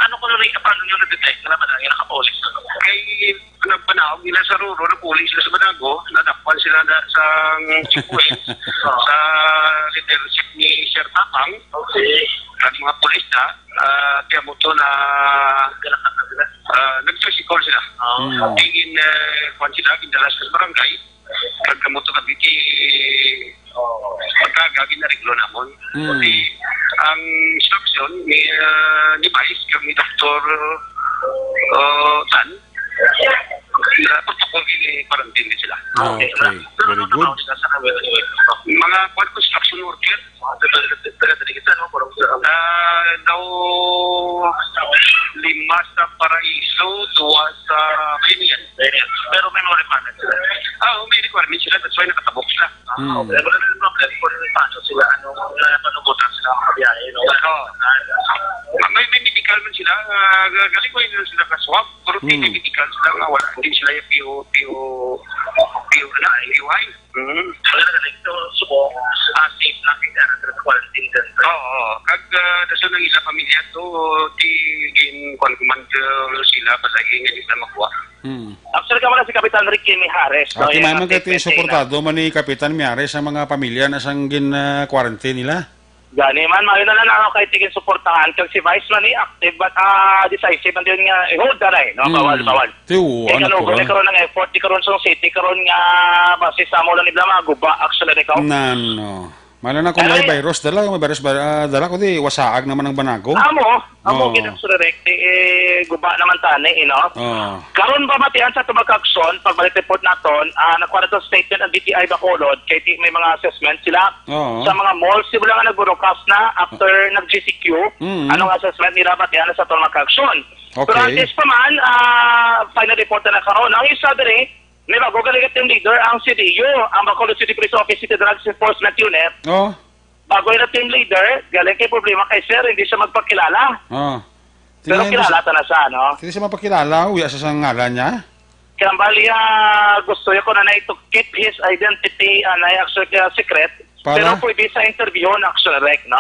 Ano ko na rin, paano nyo na-detect na naman ang nakapolis? Kay nagpanahog nila sa Ruro, na pulis sila sa Banago, nadakpan sila sa Chipuel, sa leadership ni Sir Tapang, at mga pulis na, kaya mo to na nagsasikol sila. Tingin kung sila, gindalas sa barangay, pagkamuto kami pagkagagin na reglo namon. Ang instruction ni Vice kami Dr. Tan, protocol quarantine din sila. Okay, very good. Mga construction worker, daw 5 sa Paraiso, 2 sa Pilipinas. Pero may mga requirement sila. May requirement sila, that's why nakatabok sila. Pero may problem kung paano sila, panugutan sila ang kabiyahe. May medical man sila, galing ko yun sila ka-swab, pero may medical sila nga, wala din sila yung PO na, AUI. Wala na galing ito, subo, safe na kita na sa quarantine center. Oo, kag daso ng isa pamilya to, di commander sila, palagi nga sila makuha. Actually, ka muna si Kapitan Rick Kinihares. At may mga kayo suportado man ni Kapitan Mihares sa mga pamilya na sanggin quarantine nila. Gani man, mayo na lang ako kahit tigil suportahan. Kag si Vice man active, but decisive man din nga, hold na rin, no? Bawal. Tiyo, Kaya ano karon ko? karon ng effort, di karon sa city, karon nga, base sa mo lang nila mga guba, actually, ikaw. Nano. Malo na kung may virus, dala ko di, wasaag naman ang Banago. Amo, ginagsurerect, guba naman tani, no? Karon ba matihan sa tumagkakson, pagbalik report naton, nagkwara to statement ang DTI Bacolod, kaya may mga assessment sila. Sa mga malls, sila nga nag-broadcast na after nag-GCQ, anong assessment nila matihan sa tumagkakson. Okay. Pero at least pa man, final report na karon. Ang isa din may bago galigat yung leader, ang CDU, ang Bacolod City Police Office City Drugs Enforcement Unit. Bago yung team leader, galing kay problema kay sir, hindi siya magpakilala. Pero kilala ta na siya, no? Hindi siya mapakilala, uya sa ngalan niya. Kaya bali, gusto ko na to keep his identity actually secret. Pero pwede sa interview na actually, no?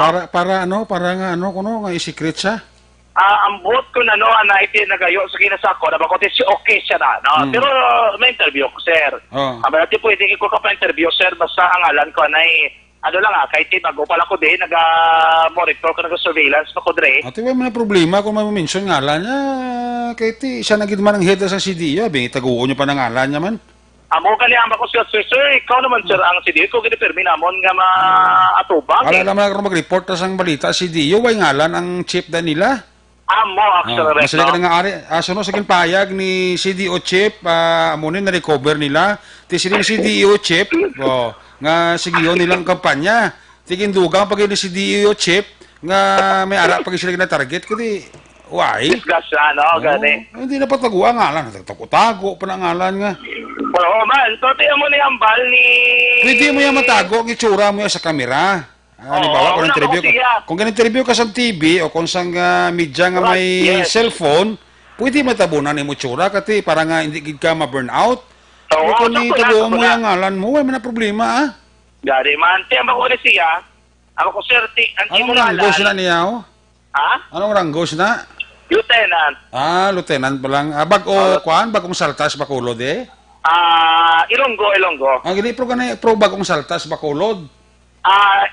Para nga i-secret siya? ang buot ko na no, na iti nagayo sa kinasako, na bako si okay siya na, no? Pero may interview ko, sir. Aba natin pwede ko ka pa interview, sir, basta ang alan ko na ano lang kahit bago pala ko din, nag-monitor ko, nag-surveillance pa ko dre. Ate, may mga problema kung may mention ngalan niya. Kahit siya naging man ang head sa CDO, taguon niyo pa ng ngalan niya man. Amo kaniamba ko siya, sir, ikaw naman, sir, ang CDO ko, gini-permi namon nga maatubang. Alam na kung mag-report na sang balita, CDO, way ngalan ang chief na nila. Amo, actually, Masali ka na nga ari. Suno sa payag ni CDO chief, amo na recover nila. Tisirin CDO chief, nga sigiyo nilang kampanya. Tigindugang pag ni CDO chief, nga may ara pag sila na target, kundi, why? Discuss siya, no, gani. Hindi na pataguan ngalan. Tago-tago pa na ngalan nga. Oo, man. So, tiyan mo na yung bal ni... Pwede mo yung matago, ang itsura mo yung sa kamera. Halimbawa, kung interview ka, kung interview ka sa TV o kung sa media nga may cellphone, pwede matabunan yung itsura kasi para nga hindi ka ma-burn out. Oo, kung itago mo yung ngalan mo, may na problema, ah. Gari, man. Tiyan ba ko na siya? Ako ko, sir, ang Anong imong ranggos na ngalan. niya, oh? Ha? Anong ranggos na? Lieutenant. Lieutenant pa lang. Bagong saltas, bakulod, eh? Ilonggo. Gini, pro bagong saltas, bakulod.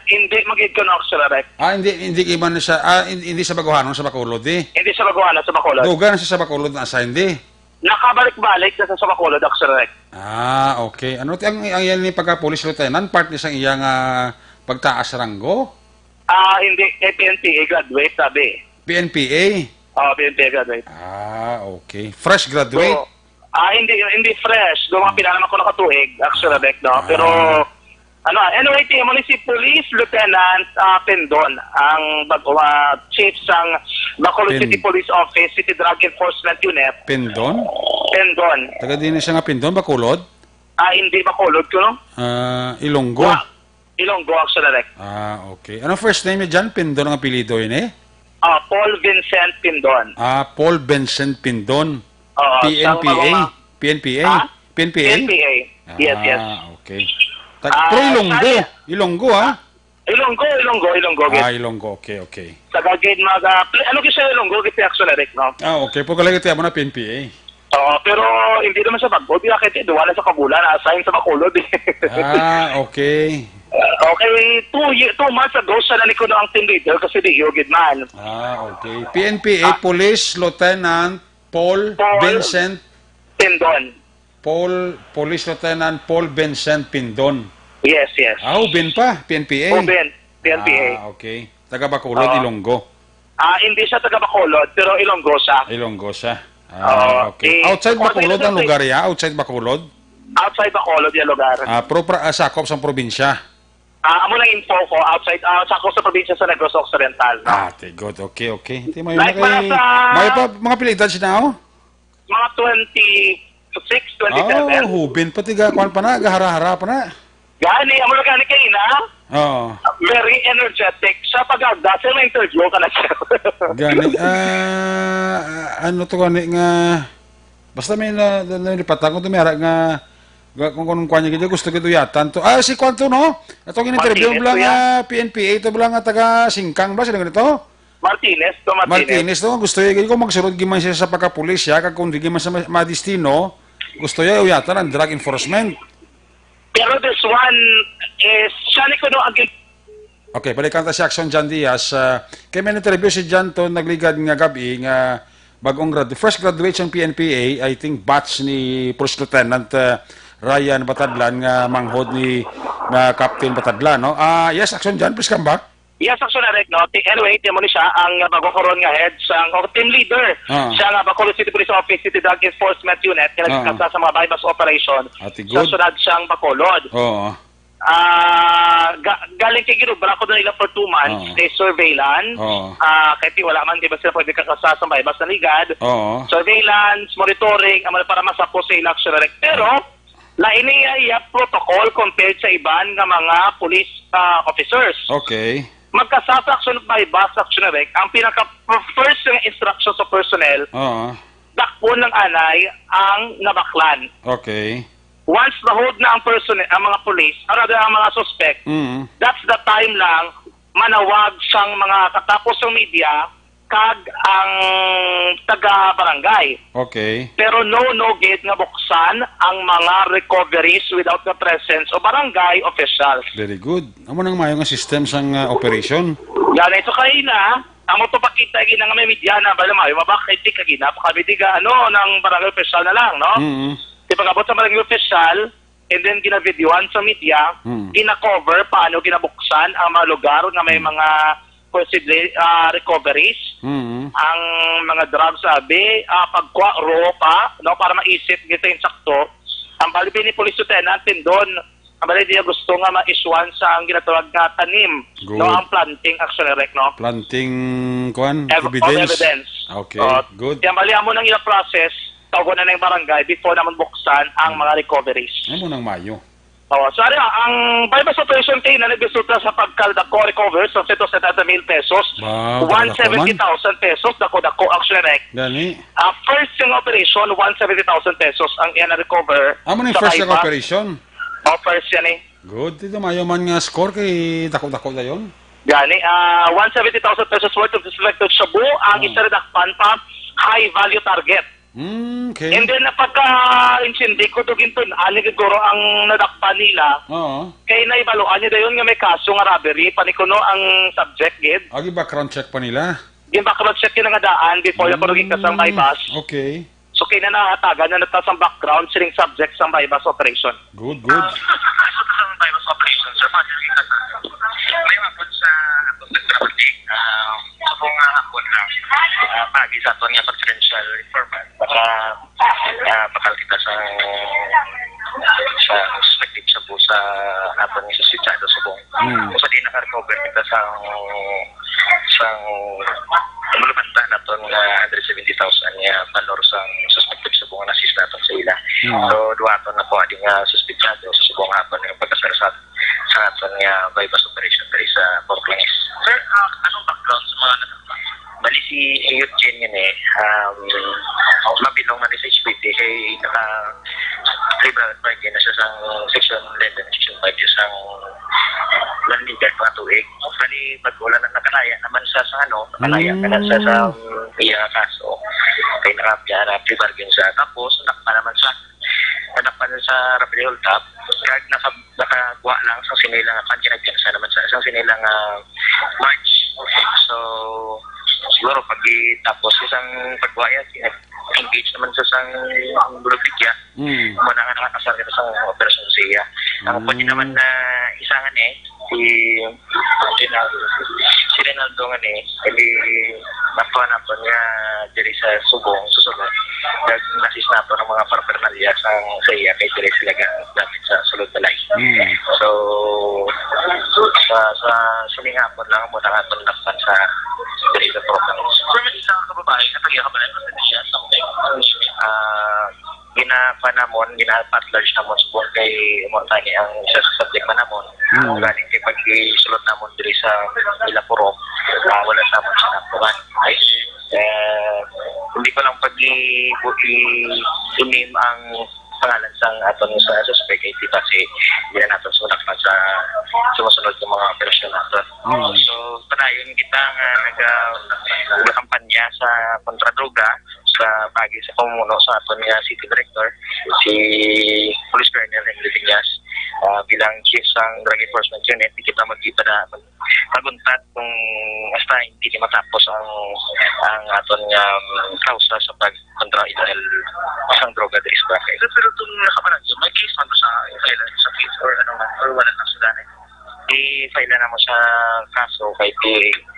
Hindi magiging ko na ako sila, Rek. Hindi iman siya, hindi sa baguhanon sa bakulod, eh? Hindi siya magawa na sa Bacolod. Duga na siya sa bakulod na assigned, eh? Nakabalik-balik na sa Bacolod ako sila, Rek. Okay. Ano ang yan ni pagka-police lieutenant? Part ni sa iyang pagtaas ranggo? Hindi. PNPA graduate, sabi. PNPA? PNPA graduate. Okay. Fresh graduate? So, hindi fresh. Doon mga pinalaman ko nakatuig, actually, Rek, no? Pero, anyway, mo ni si Police Lieutenant Pendon, ang chief sang Bacolod City Police Office, City Drug Enforcement Unit. Pendon? Pendon. Taga din siya nga Pendon, bakulod? Hindi Bacolod ko, no? Ilonggo? Ilonggo, actually, Rek. Okay. Ano first name niya dyan? Pendon ang apelido yun, eh? Paul Vincent Pendon. Paul Vincent Pendon. PNPA? PNPA? PNPA. Yes. Okay. Pero Ilonggo. Ilonggo, ha? Ilonggo. Ilonggo. Okay. Sa gagawin ano kasi Ilonggo kasi actually, Rick, no? Okay. Pagkalagay tayo mo na PNPA. Pero hindi naman sa Bacolod. Bakit? Duwala sa Kabulan. Assign sa Bacolod. Okay. Okay. 2 months ago, siya naliko na ang team leader kasi di Yogid man. Okay. PNPA Police Lieutenant Paul Vincent Pendon. Police Lieutenant Paul Vincent Pendon. Yes. Uben pa, PNPA. Uben, PNPA. Okay. Taga Bacolod, Ilonggo. Hindi siya taga Bacolod, pero Ilonggo siya. Ilonggo siya. Okay. Outside Bacolod ang lugar ya? Outside Bacolod? Outside Bacolod yung lugar. Sakop sa probinsya? Amo lang info ko, outside, sakop sa probinsya sa Negros Occidental. Good. Okay. Hindi mo Like yun may pa mga pilidad siya na, Mga 26, 27. Hubin pati kuan pa na, gahara-hara pa na. Gani, amo lang gani kayo na. Very energetic. Sa pag-agda, sa may interview ka na siya. Gani, ano to gani nga, basta may nalipatan ko tumira nga, kung kuan niya gusto ko yatan to. Si kuan to, no? Itong in-interview Martinez, lang PNPA, ito lang taga Singkang ba? Sino ganito? Martinez. To, gusto niya, kung magsurod giman siya sa pagka-pulis siya, kung di giman sa madistino, gusto niya uyatan ang drug enforcement. Pero this one is, siya ni ko no again. Okay, balikan ta si Action Jan Diaz. Kaya may interview si Jan to, nagligad nga gabi, nga bagong fresh graduate ng PNPA, I think batch ni Police Lieutenant Ryan Batadlan, nga manghod ni Captain Batadlan, no? Yes, Action Jan, please come back. Yes, actually, Rick, no? Anyway, mo ni siya ang bago-koron nga head sang team leader. Siya nga Bacolod City Police Office, City Drug Enforcement Unit, kinagkasa sa mga bypass operation. Sa sunod siyang Bacolod. Galing kay Ginubra ko doon nila for 2 months, kay surveillance. Kahit wala man, di ba sila pwede kakasa sa bypass na ligad. Surveillance, monitoring, para masako sa election, Rick. Pero, lain niya protocol compared sa iban nga mga police officers. Okay. Magkasa-action by bus action na ang pinaka-first ng instruction sa personnel, dakpon ng anay ang nabaklan. Okay. Once na-hold na ang mga police, or rather ang mga suspect, that's the time lang manawag siyang mga katapos ng media kag ang taga-barangay. Okay. Pero no gate nga buksan ang mga recoveries without the presence of barangay officials. Very good. Amo nang mayo nga system sang operation. Yan ito kayo na, amo to pakita gina nga may media na bala mayo mabakit di kagina pakabitiga ng barangay official na lang, no? Di pagabot sa barangay official, and then gina-videoan sa media, gina-cover paano ginabuksan ang mga lugar nga may mga recoveries, ang mga drugs sabi, pagkwa, pa, no, para maisip gito yung sakto. Ang balibin ni Police Lieutenant doon, ang balibin niya gusto nga ma-issuean sa ang ginatawag na tanim, no, ang planting action direct, no? Planting, Evidence. Okay, good. Kaya bali mo nang yung process, tawagon na ng barangay before naman buksan ang mga recoveries. Amo nang mayo. So ang bypass operation kay na nagresulta sa pagkaldako recover sa 170,000 pesos, Wow, 170,000 pesos dako action direct. Gani. First yung operation 170,000 pesos ang iya na recover. Amo ni sa first yung bypass. operation. First yan Good. Dito mayo man nga score kay dako-dako dayon. Gani, 170,000 pesos worth of selected shabu ang isa redakpan pa high value target. Okay. And then pagka-insindi ko to ginton, siguro ang nadakpan nila. Oo. Kaya naibaluan niya dayon nga may kaso nga robbery, panikuno ang subject, gid. Agi background check pa nila. Yung background check yun nga daan before yung kunugin kasang bypass. Okay. So kaya na nakatagan na natas ang background siling subject sa bypass operation. Good. Sa bypass operation, sir, may hapon sa nagtrabaling. Sa buong hapon lang, pagi sa ito niya confidential informant para bakal kita sa perspective sa po sa hapon niya sa sitsyado sa buong. Kung sa di naka-recover kita sa malubanta na ito nga 170,000 niya valor sa suspective sa buong assist na sa ila. So, duwa ito na po ading suspectado sa buong hapon yung pagkasarsat sa aton nga bypass operation dari sa Portlands. Sir, anong background sa mga bali si Eugene yun mabilong na sa HPT kay naka-tribal park na siya sa section 11, section 5 isang lanligan mga tuig. Bali, pag wala na nakalaya naman sa nakalaya ka na sa iya kaso kay naka-bargain siya. Tapos, nakpan sa rapid hold up kahit nakagawa lang sa sinilang kinagkansa naman sa isang sinilang March. So, siguro pag tapos isang paggawa yan, engage naman sa isang bulubigya, muna nga nakakasal kita sa operasyon siya. Ang pwede naman na isangan si Rinaldo nga hindi napanapon nga diri sa Subong, susunod. Nasis na po ng mga parapernalya sa iya kay diri sila gamit sa sulod balay. So, sa siningapon lang mo nakapon nakpan sa diri sa program. So, may isang kababae na pag-iakabalan ko sa siya something. Gina-at-large namon subong kay Montani ang isa sa subject manamon. Galing kay pag-isulot namon diri sa Ilapuro, wala namon sa napuan. Hindi ko lang pag-i-name ang pangalan sang aton sa suspect kay kasi hindi na natin sunak pa sa sumusunod ng mga operasyon natin. So, panayon kita nga nag-kampanya sa kontra-droga sa pagi sa pamumuno sa aton nga City Director, si Police Colonel Henry Villas, bilang Chief sang Drug Enforcement Unit, kita magkita na maguntat kung basta hindi matapos ang aton nga kausa sa pag-kontra illegal sang droga diri sa Boracay. Pero itong nakabalan, may case man sa file sa case or or wala na sila na i-file na mo sa kaso kay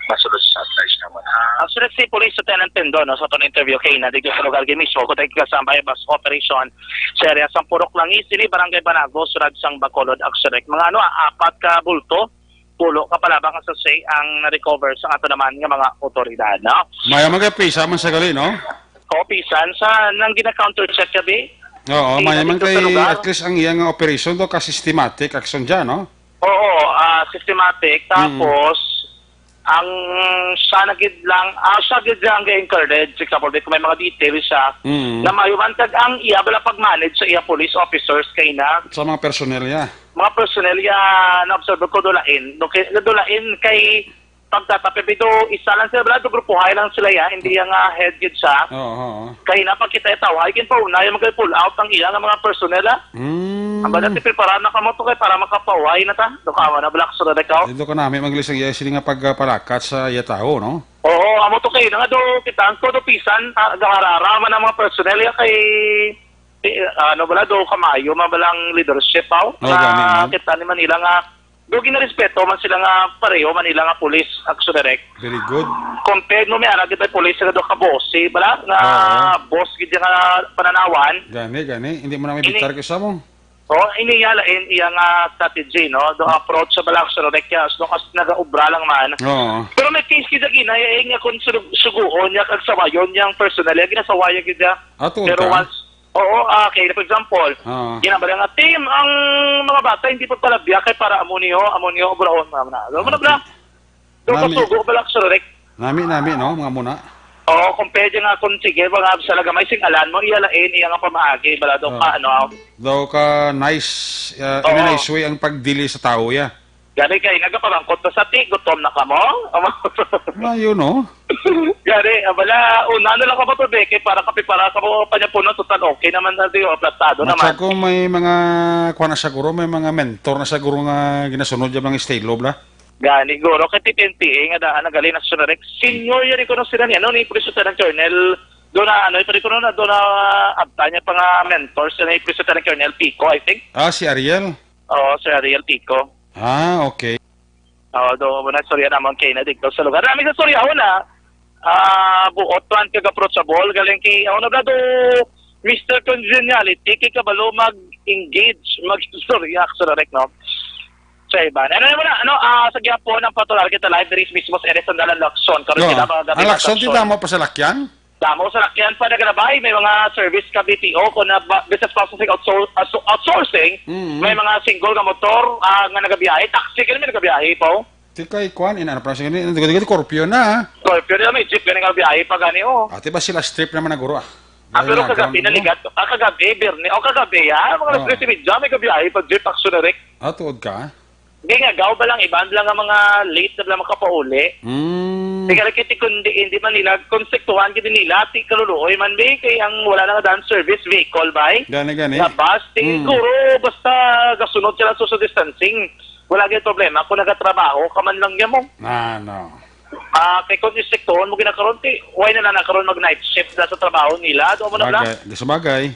masulod sa charge naman. Actually, si Police Lieutenant Tendo, sa itong interview kay na dito sa lugar mismo, kung tayo sa bypass operation sa area sang Purok Langis, sili Barangay Banago, Surad sang Bacolod, Axorek. Mga apat ka bulto, pulo kapalabang sa say ang na-recover sa ato naman ng mga otoridad. No? Maya magapisa man sa gali, no? Pisan sa nang gina-counter check gabi. Oo, maya man kay at least ang iyang operation do ka systematic action dyan, no? Oo, systematic. Tapos, ang siya nagid lang encourage, example, kung may mga details siya, na mayumantag ang iya bala pag-manage sa iya police officers kay na. Sa mga personnel niya. Mga personnel ya na-observe ko dulain. Dulain kay pagtatapip ito, isa lang sila, balado, grupuhay lang sila yan, hindi yung head yun siya. Oo. Kaya na pag kita itaw, ay kin pa unay mag-pull out ang ilang mga personnel. Ang balado, prepara na ka mo to kay para makapaway na ta. Dukawa na black so na ikaw. Dito ka namin maglisag sila nga pagpalakat sa yatao, no? Oo, amo to kayo nga do kitaan ko do pisan gahararaman ng mga personnel ya kay ano bala do kamayo mabalang leadership aw gani, kita ni Manila nga do ginarespeto man sila nga pareho Manila nga police action direct. Very good. Compared no may ana kita police nga do ka boss bala nga boss gid nga pananawan. Gani, hindi mo na may bitar ka sa mo. Iniyalain iyang strategy, no? Do approach sa balak sa Rodekias, no? Kasi nag-ubra lang man. Oo. Pero may case kita ginaya, nga kung suguon niya, kag sawayon niyang personal, ginasawaya kita. Ato Pero ka? once, okay, for example, ginabala nga, team, ang mga bata, hindi pa pala biya, kay para amonyo, obraon, mga na. Ano na bala? Do kasugo, balak sa Rodek. Nami, no? Mga muna. Oo, kung pwede nga kung sige, mga sa lagamay singalan mo, iyalain, iya nga pamahagi, bala do ka, ano. Daw ka nice, in a nice way ang pagdili sa tao, ya. Gani kay nagapamangkot na sa ti, gutom na ka mo. Ayun, no? Gani, abala, una na lang ka ba to, Beke, para kapipara ka mo panyapuno, total okay naman na diyo, plastado naman. Matsa ko may mga, kuha na siguro, may mga mentor na siguro nga ginasunod yung mga estilo, bla. Gani, guro, kay TPNPA, nga daan, nagali na sa Sonarek, senior yun ko sila niya, no, ni President ng Colonel, doon na, ano, ito ko na, doon na, abta niya pa nga mentors, na President ng Colonel Pico, I think. Si Ariel? Oo, si Ariel Pico. Okay. Doon mo na, sorry naman kayo na dito sa lugar. Rami sa sorry ako na, buot man kag-approachable, galing kay, ako na ba do, Mr. Congeniality, kay kabalo mag-engage, mag-sorry, Sonarek, no? Sa iba. Ano naman na, sa Gyapo ng patular kita live, there is mismo sa Eres Sandalan Lacson. Karoon sila mga gabi. Ang Lacson, tita mo pa sa lakyan? Damo sa lakyan pa nagrabay, may mga service ka BPO, kung na business processing outsourcing, may mga single nga motor nga nagabiyahe, taxi ka naman nagabiyahe po. Tika, ikuan, inana pa siya, hindi Scorpio na, Scorpio na may jeep ka nagabiyahe pa gani, Ate ba sila strip naman na guro, pero kagabi naligat, kagabi, Bernie, kagabi, mga alas 3:30, may gabiyahe pa jeep, action na rin. Tuod ka? Hindi nga, gaw ba lang, iban lang ang mga late na lang makapauli. Hindi ka kiti kundi, hindi man nila, konsektuhan kiti nila, ti kaluluoy man be, kay ang wala na daan service vehicle ba? Gani. Na bus, siguro, basta kasunod sila social distancing. Wala ganyan problema, kung nagatrabaho, kaman lang yan mo. No. Kay kung yung sektoran mo ginakaroon, why na nakaroon mag-night shift na sa trabaho nila, doon mo na lang. Sabagay.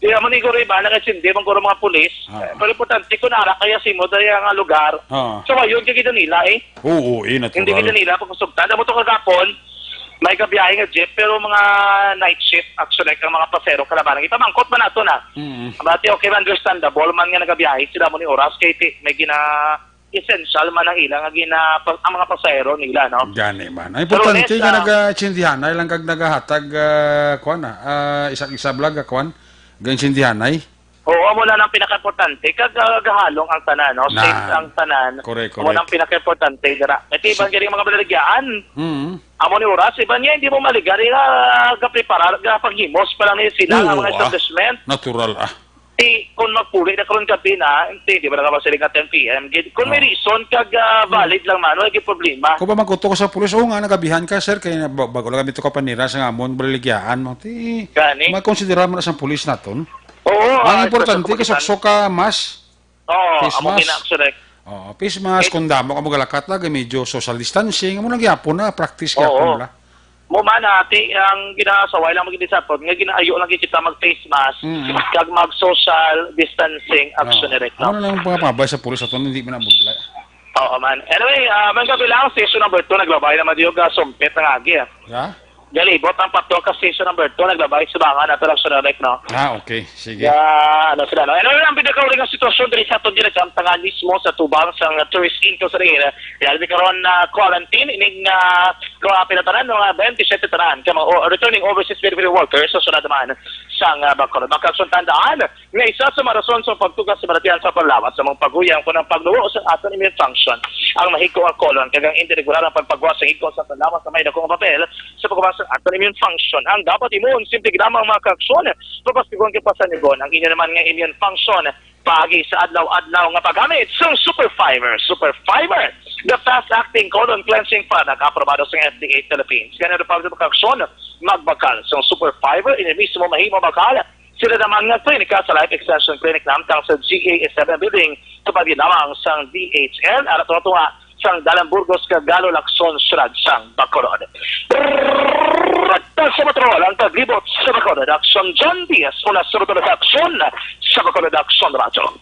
Kaya mo ni Goro iba, nakasindi mong Goro mga pulis. Pero importante, kung nara kaya simo dahil nga lugar. So, ayun, kaya kita nila Oo, natural. Hindi kita nila pagkusugtan. Damo ito kagapon, may gabiyahe nga jeep, pero mga night shift, actually, ang mga pasero, kalabanang. Ipamangkot man nato na. Abati, okay, understandable, man nga nagabiyahe, sila mo ni oras, kaya may essential man ang ilang, ang mga pasero nila, no? Gani man. Ang importante nga nag-chindihan, ay lang kag nagahatag, isa vlog, gansindihanay? Oo, muna nang pinaka-importante, kagahalong ang tanan, no? Safe ang tanan. Correct. Muna ang pinaka-importante, dira. Ito, ibang galing mga balaligyaan. Amo ni oras, iban niya, hindi mo maligari nga preparar, paghimos pa lang niya sila, ang mga establishment. Natural, Kung magpuli na karon gabi na, hindi ba nakapasiling at 10 p.m. Kung may reason, valid lang man, wala problema. Kung ba magkuto ko sa pulis, nga, nagabihan ka, sir, kaya bago lang ito ka panira sa ngamon, baligyaan mo, Gani? magkonsidera mo na sa pulis naton. Oo. Ang importante, kasukso ka, mas. Oo, face amo mask. kinaksurek. Face mask, kung damo ka magalakat na, medyo social distancing, mo nagyapon na, practice yapon la. Mo man ati ang ginasaway lang magdisapod nga ginaayo lang kita mag face mask kag mag social distancing action direct Ano lang pangapabay sa pulis aton hindi man abudla. Oo man. Anyway, man kabilang session number 2 naglabay naman diyo ga sumpet ang agi. Ya? Galibot ang patong ka session number 2 naglabay sa bangan ato lang sa direct no. Okay, sige. Ano sila no. Anyway, ang pinakauling nga sitwasyon diri sa aton dire sa tangan mismo sa tubang sa tourist into sa rin. Dahil karon na quarantine ining pinatanan mga 27 tanan kay mga returning overseas delivery workers sa sunod naman sang Bacolod. Makasundan-daan nga isa sa mga rason sa pagtugas sa balatian sa panlawat sa mga paguyang ko ng pagluwo sa aton immune function ang mahiko ang colon kagang indiregular ang pagpagwas sa hiko sa panlawat sa may dakong papel sa pagpagwas sa aton immune function. Ang dapat immune simple ginamang mga kaaksyon papastigon kay pasanigon ang inyo naman nga immune function Pagi sa adlaw-adlaw nga paggamit sa Super Fiber. Super Fiber, the fast-acting colon cleansing product aprobado sa FDA Philippines. Kaya na pagkakaksyon, magbakal sa Super Fiber, mismo mahimo bakal. Sila naman nga klinika sa Life Extension Clinic namtang sa GA7 Building sa pagdinamang sang DHL at tuwa sang Dalang Burgos Cagalo Lacson Sirad sang Bacolod. Rakta sa Patrol ang taglibot sa Bacolod Action John Diaz una sa Bacolod Action sa Bacolod Action Radio.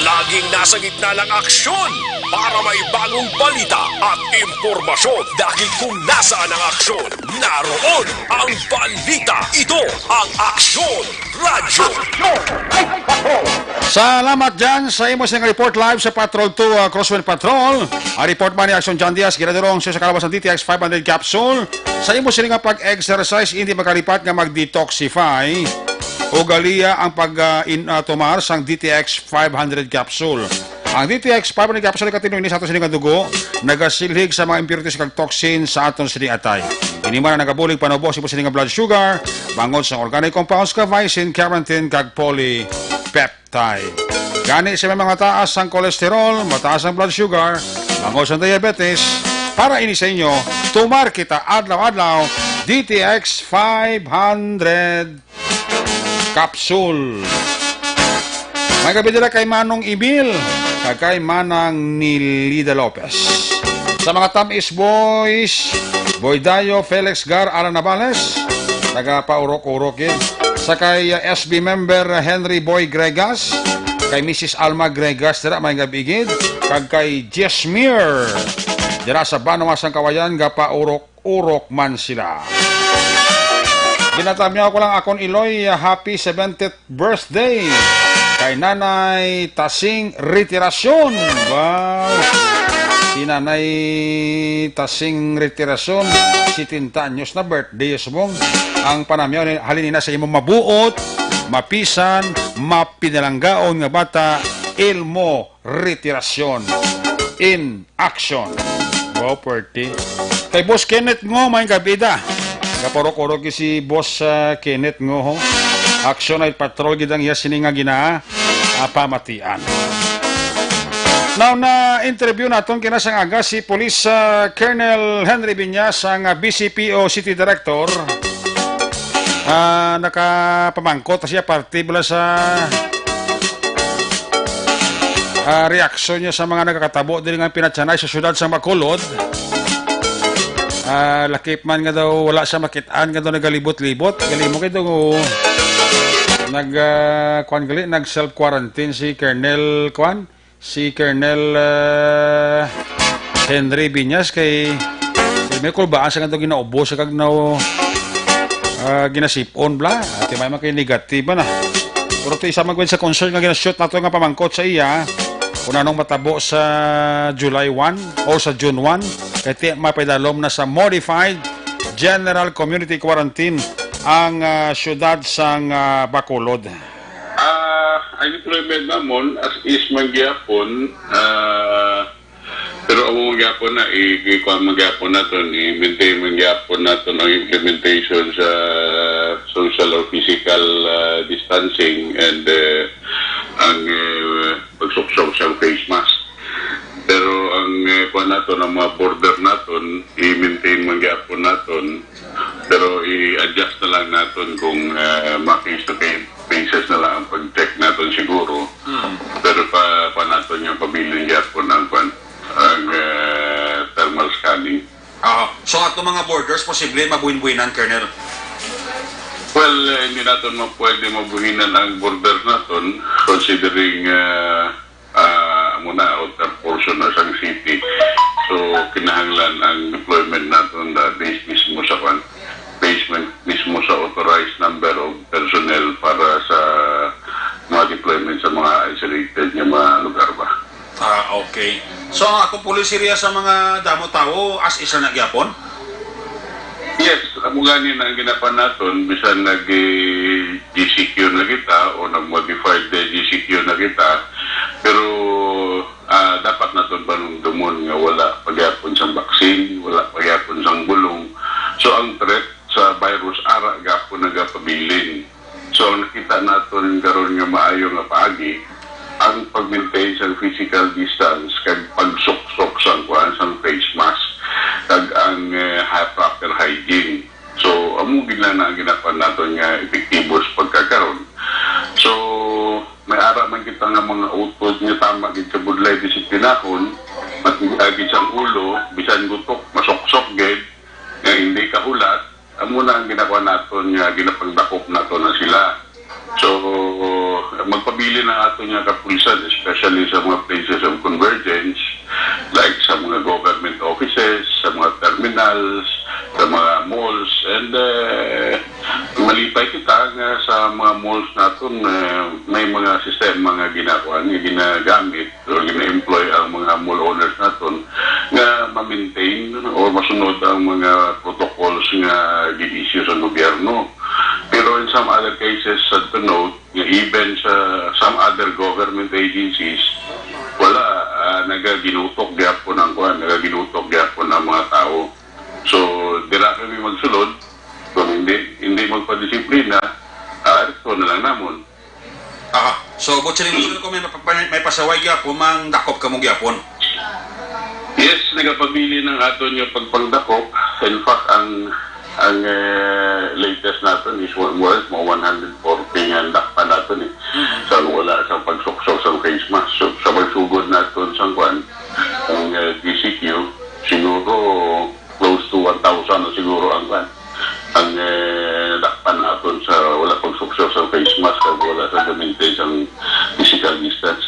Laging nasa gitna ng aksyon para may bagong balita at impormasyon dahil kung nasaan ang aksyon, naroon ang balita. Ito ang Aksyon Radio. Salamat dyan sa imos ng report live sa Patrol 2 Crosswind Patrol. Ang report man ni Action John Diaz, ginadurong siya sa kalabas ng DTX 500 capsule. Sa imos nga pag-exercise, hindi magkalipat nga mag-detoxify. Ugaliya ang pag-tumar sang DTX 500 capsule. Ang DTX 500 capsule katinoy ni sa aton sining dugo, nagasilhig sa mga impurities kag toxin sa aton sining atay. Ini man nagabulig panubos ipo sining blood sugar, bangod sa organic compounds ka vicin, carnitine kag polypeptide. Gani sa mga taas ang kolesterol, mataas ang blood sugar, bangod sa diabetes. Para ini sa inyo, tumar kita adlaw-adlaw DTX 500 capsule. May kabidala kay Manong Emil, kay Manang Nilida Lopez. Sa mga Tamis Boys, Boy Dayo, Felix Gar, Alan Navales, nagapaurok-urokin. Sa kay SB member Henry Boy Gregas, kay Mrs. Alma Gregas, dira may gabigid, kag kay Jesmir, dira sa Banawas ang Kawayan, gapaurok-urok man sila. Binatamyo ko lang akon Iloy, happy 70th birthday kay Nanay Tasing Retirasyon. Wow! Si Nanay Tasing Retirasyon, 70 anyos na birthday subong. Ang panamyo halin na sa imong mabuot, mapisan, mapinalanggaon nga bata, Ilmo Retirasyon in action. Wow, party. Kay Boss Kenneth ngo may kabida. Kaporok-orok si Boss Kenneth ngo ho. Action ay patrol gidang iya sininga gina pamatian. Now na interview naton kinasang aga si Police Colonel Henry Biñas ang BCPO City Director. Nakapamangkot siya parte bala sa reaksyon niya sa mga nagkakatabo din nga pinatsanay sa syudad sa Bacolod. Lakip man nga daw wala siya makitaan nga daw nagalibot-libot. Gali mo kayo nag self-quarantine si Colonel Henry Biñas kay may kulbaan sa nga daw ginaubo sa kag ginasipon bla. At may mga negatiba na. Pero ito isa magwin sa concern nga ginashoot nato nga pamangkot sa iya. Kung anong matabo sa July 1 o sa June 1, kaya mapaidalom na sa Modified General Community Quarantine ang syudad sang Bacolod. Ang deployment namon as is magyapon, pero ang magyapon na magyapon natin, i-maintain magyapon natin ang implementation sa social or physical distancing and ang pagsuksok sa face mask. Pero ang kuha natin, ang mga border natin, i-maintain magyapon natin, pero i-adjust na lang natin kung ma-case-to-case basis na lang ang pag-check natin siguro. Pero pa natin yung pabiling yapon ang thermal scanning. So ato mga borders, posible mabuhin-buhinan, Colonel? Well, hindi natin pwede mabuhinan ang border natin considering muna outer portion na sang city. So, kinahanglan ang deployment natin na base mismo sa basement mismo sa authorized number of personnel para sa mga deployment sa mga isolated nga mga lugar ba. Okay. So, ang akong pulisiriya sa mga damo-tao as isa na gyapon? Yes, amuganin ang ginapan natin, bisan nag-GCQ na kita o nag-modified GCQ na kita, pero dapat natin panungdumon nga wala pagyapon sang vaccine, wala pagyapon sang bulong. So ang threat sa virus ara gapon nagapabilin. So ang nakita natin karon nga maayo nga paagi, pag-maintain sa physical distance kag pagsuksok sa kuan sa face mask kag ang proper hygiene. So amo bigla na ang ginapan naton nga epektibo sa pagkakaroon. So may ara man kita nga mga utod nga tama gid sa budlay disiplinahon at agid sa ulo bisan gutok masuksok gid nga hindi kahulat. Amo na ang ginagawa naton nga ginapagdakop naton na sila. So, magpabili na ato nga kapulisan, especially sa mga places of convergence, like sa mga government offices, sa mga terminals, sa mga malls, and malipay kita nga sa mga malls natin, may mga sistema nga ginagawa, nga ginagamit, o gina-employ ang mga mall owners natin, nga ma-maintain o masunod ang mga protocols nga gi-issue sa gobyerno. Pero in some other cases, to note, even sa some other government agencies, wala, nagaginutok gyapon ang kuan, nagaginutok gyapon ang mga tao. So, dira kami magsulod, kung hindi magpadisiplina, ito na lang namon. Aha. So, Butchery, gusto ko may pasaway gyapon, mang dakop ka mo gyapon. Yes, nagapabili ng aton yung pagpagdakop. In fact, ang latest natin is more 140 nga dakpa natin eh. So wala sa pagsuksok sa face mask. So sa pagsugod natin sa kwan, ang DCQ, siguro close to 1,000 na siguro ang kwan. Ang dakpa natin sa wala pagsuksok sa face mask at wala sa maintain ang physical distance.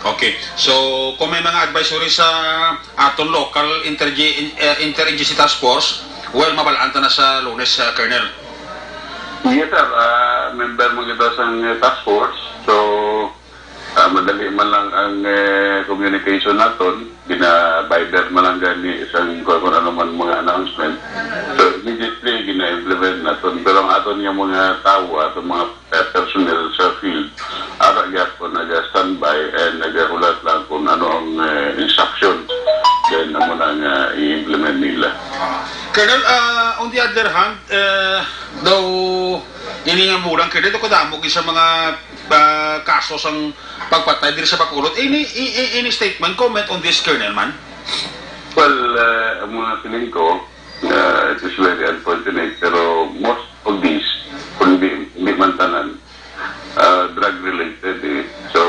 Okay. So, kung may mga advisory sa aton local interagency task force, well, mabalaan ta na sa Lunes, Colonel. Yes, sir. Member mo kita sa task force. So, madali man lang ang communication natin. Gina-Viber man lang gani isang kung ano man mga announcement. So, immediately gina-implement natin. Pero ang aton yung mga tao, aton mga personnel sa field, ara gyapon naga-standby and nagahulat lang kung ano ang instruction. Then, amo na nga i-implement nila. Colonel, on the other hand, daw ini nga mulang Colonel, ko damog sa mga kaso sang pagpatay diri sa Bacolod. Any statement, comment on this, Colonel, man? Well, ang mga feeling ko, it is very unfortunate, pero most of these, kung hindi man tanan, drug-related eh. So,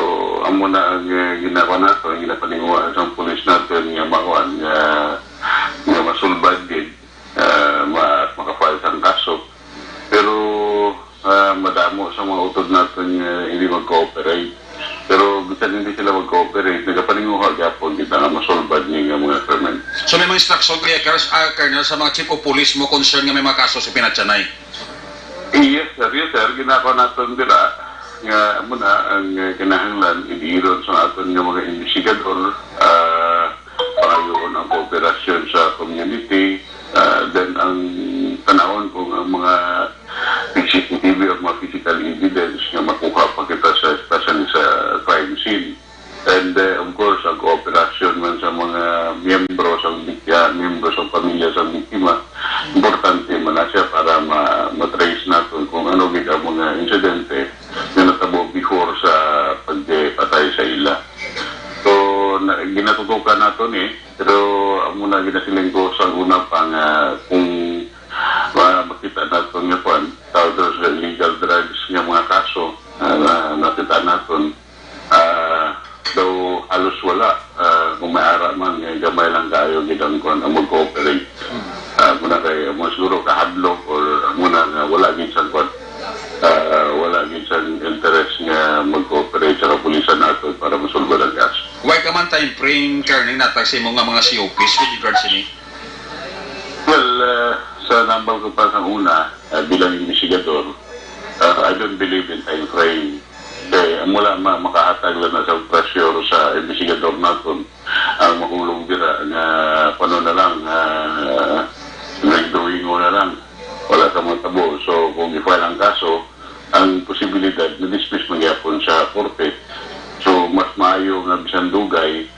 ang muna ang ginagawa nato, ang ginapalinguan sa pulis natin, nga makuan, nga masulbad din, makafile ang kaso. Pero, madamo sa mga utod natin hindi mag-cooperate. Pero, bisan hindi sila mag-cooperate, nagapalinguha gyapon kita nga masulbad niya mga krimen. So, may mga instruction kaya, Colonel, sa mga chief of police mo concern nga may mga kaso sa Pinatsanay? Yes, sir. Ginagawa natin dira nga muna ang kinahanglan idiron sa aton nga mga investigador, pangayoon ang kooperasyon sa community, then ang tanawon kung ang mga CCTV o mga physical evidence nga makuha pa kita sa especially sa crime scene. And of course, ang kooperasyon man sa mga miyembro sa miyembro sa pamilya sa biktima, importante man na siya para ma-trace natin kung ano gid ang mga insidente na natabo before sa pagpatay sa ila. So, ginatutukan natin eh, pero muna ginasiling ko sa una pang kung makita natin nga po, tawag sa illegal drugs nga mga kaso nakita natin, daw halos wala, kung may ara man, gamay lang kayo gitang kung mag-cooperate. Muna kay siguro kahadlok or muna nga wala ginsan kwan, wala ginsan interest nga mag-cooperate sa kapulisan natin para masulba ng kaso. Why ka man time frame, Colonel, natag sa mga COPs with regards to ni? Well, sa nambal ko pa sa una, bilang investigador, I don't believe in time frame. Kaya mula makahatag lang na sa pressure sa investigador natin, ang mahulong dira na paano na lang, nag-drawing na lang, wala ka matabo. So kung i-file ang kaso, ang posibilidad na dismiss magyapon sa korte. So mas maayo nga bisan dugay,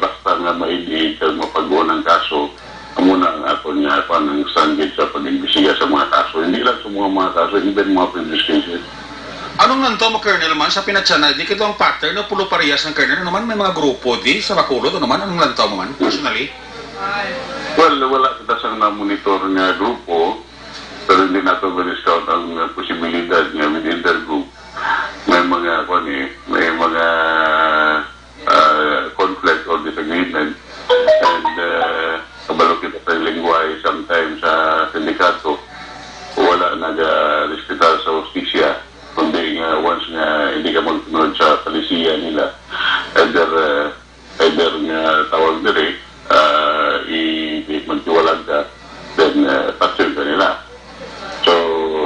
basta nga maidid kag mapag-uon ang kaso, muna ang aton nga panang standard sa pag-imbisiga sa mga kaso. Hindi lang sa mga kaso, even mga previous cases. Ano Anong nanto mo, Colonel, man, sa pinatsana, di kito ang pattern na pulo parehas ng Colonel, ano man, may mga grupo di sa Bacolod, ano man, anong nanto mo man, personally? Well, wala kita sa na-monitor nga grupo, pero hindi nato ma-discount ang posibilidad nga within their group. May mga, may mga conflict or disagreement. And kabalo kita sa lingway sometimes sa sindikato, wala nag-respetar sa hostisya, kundi nga once nga hindi ka magtunod sa palisiya nila, either nga tawag diri, magtiwalag ka, then patsyon ka nila. So,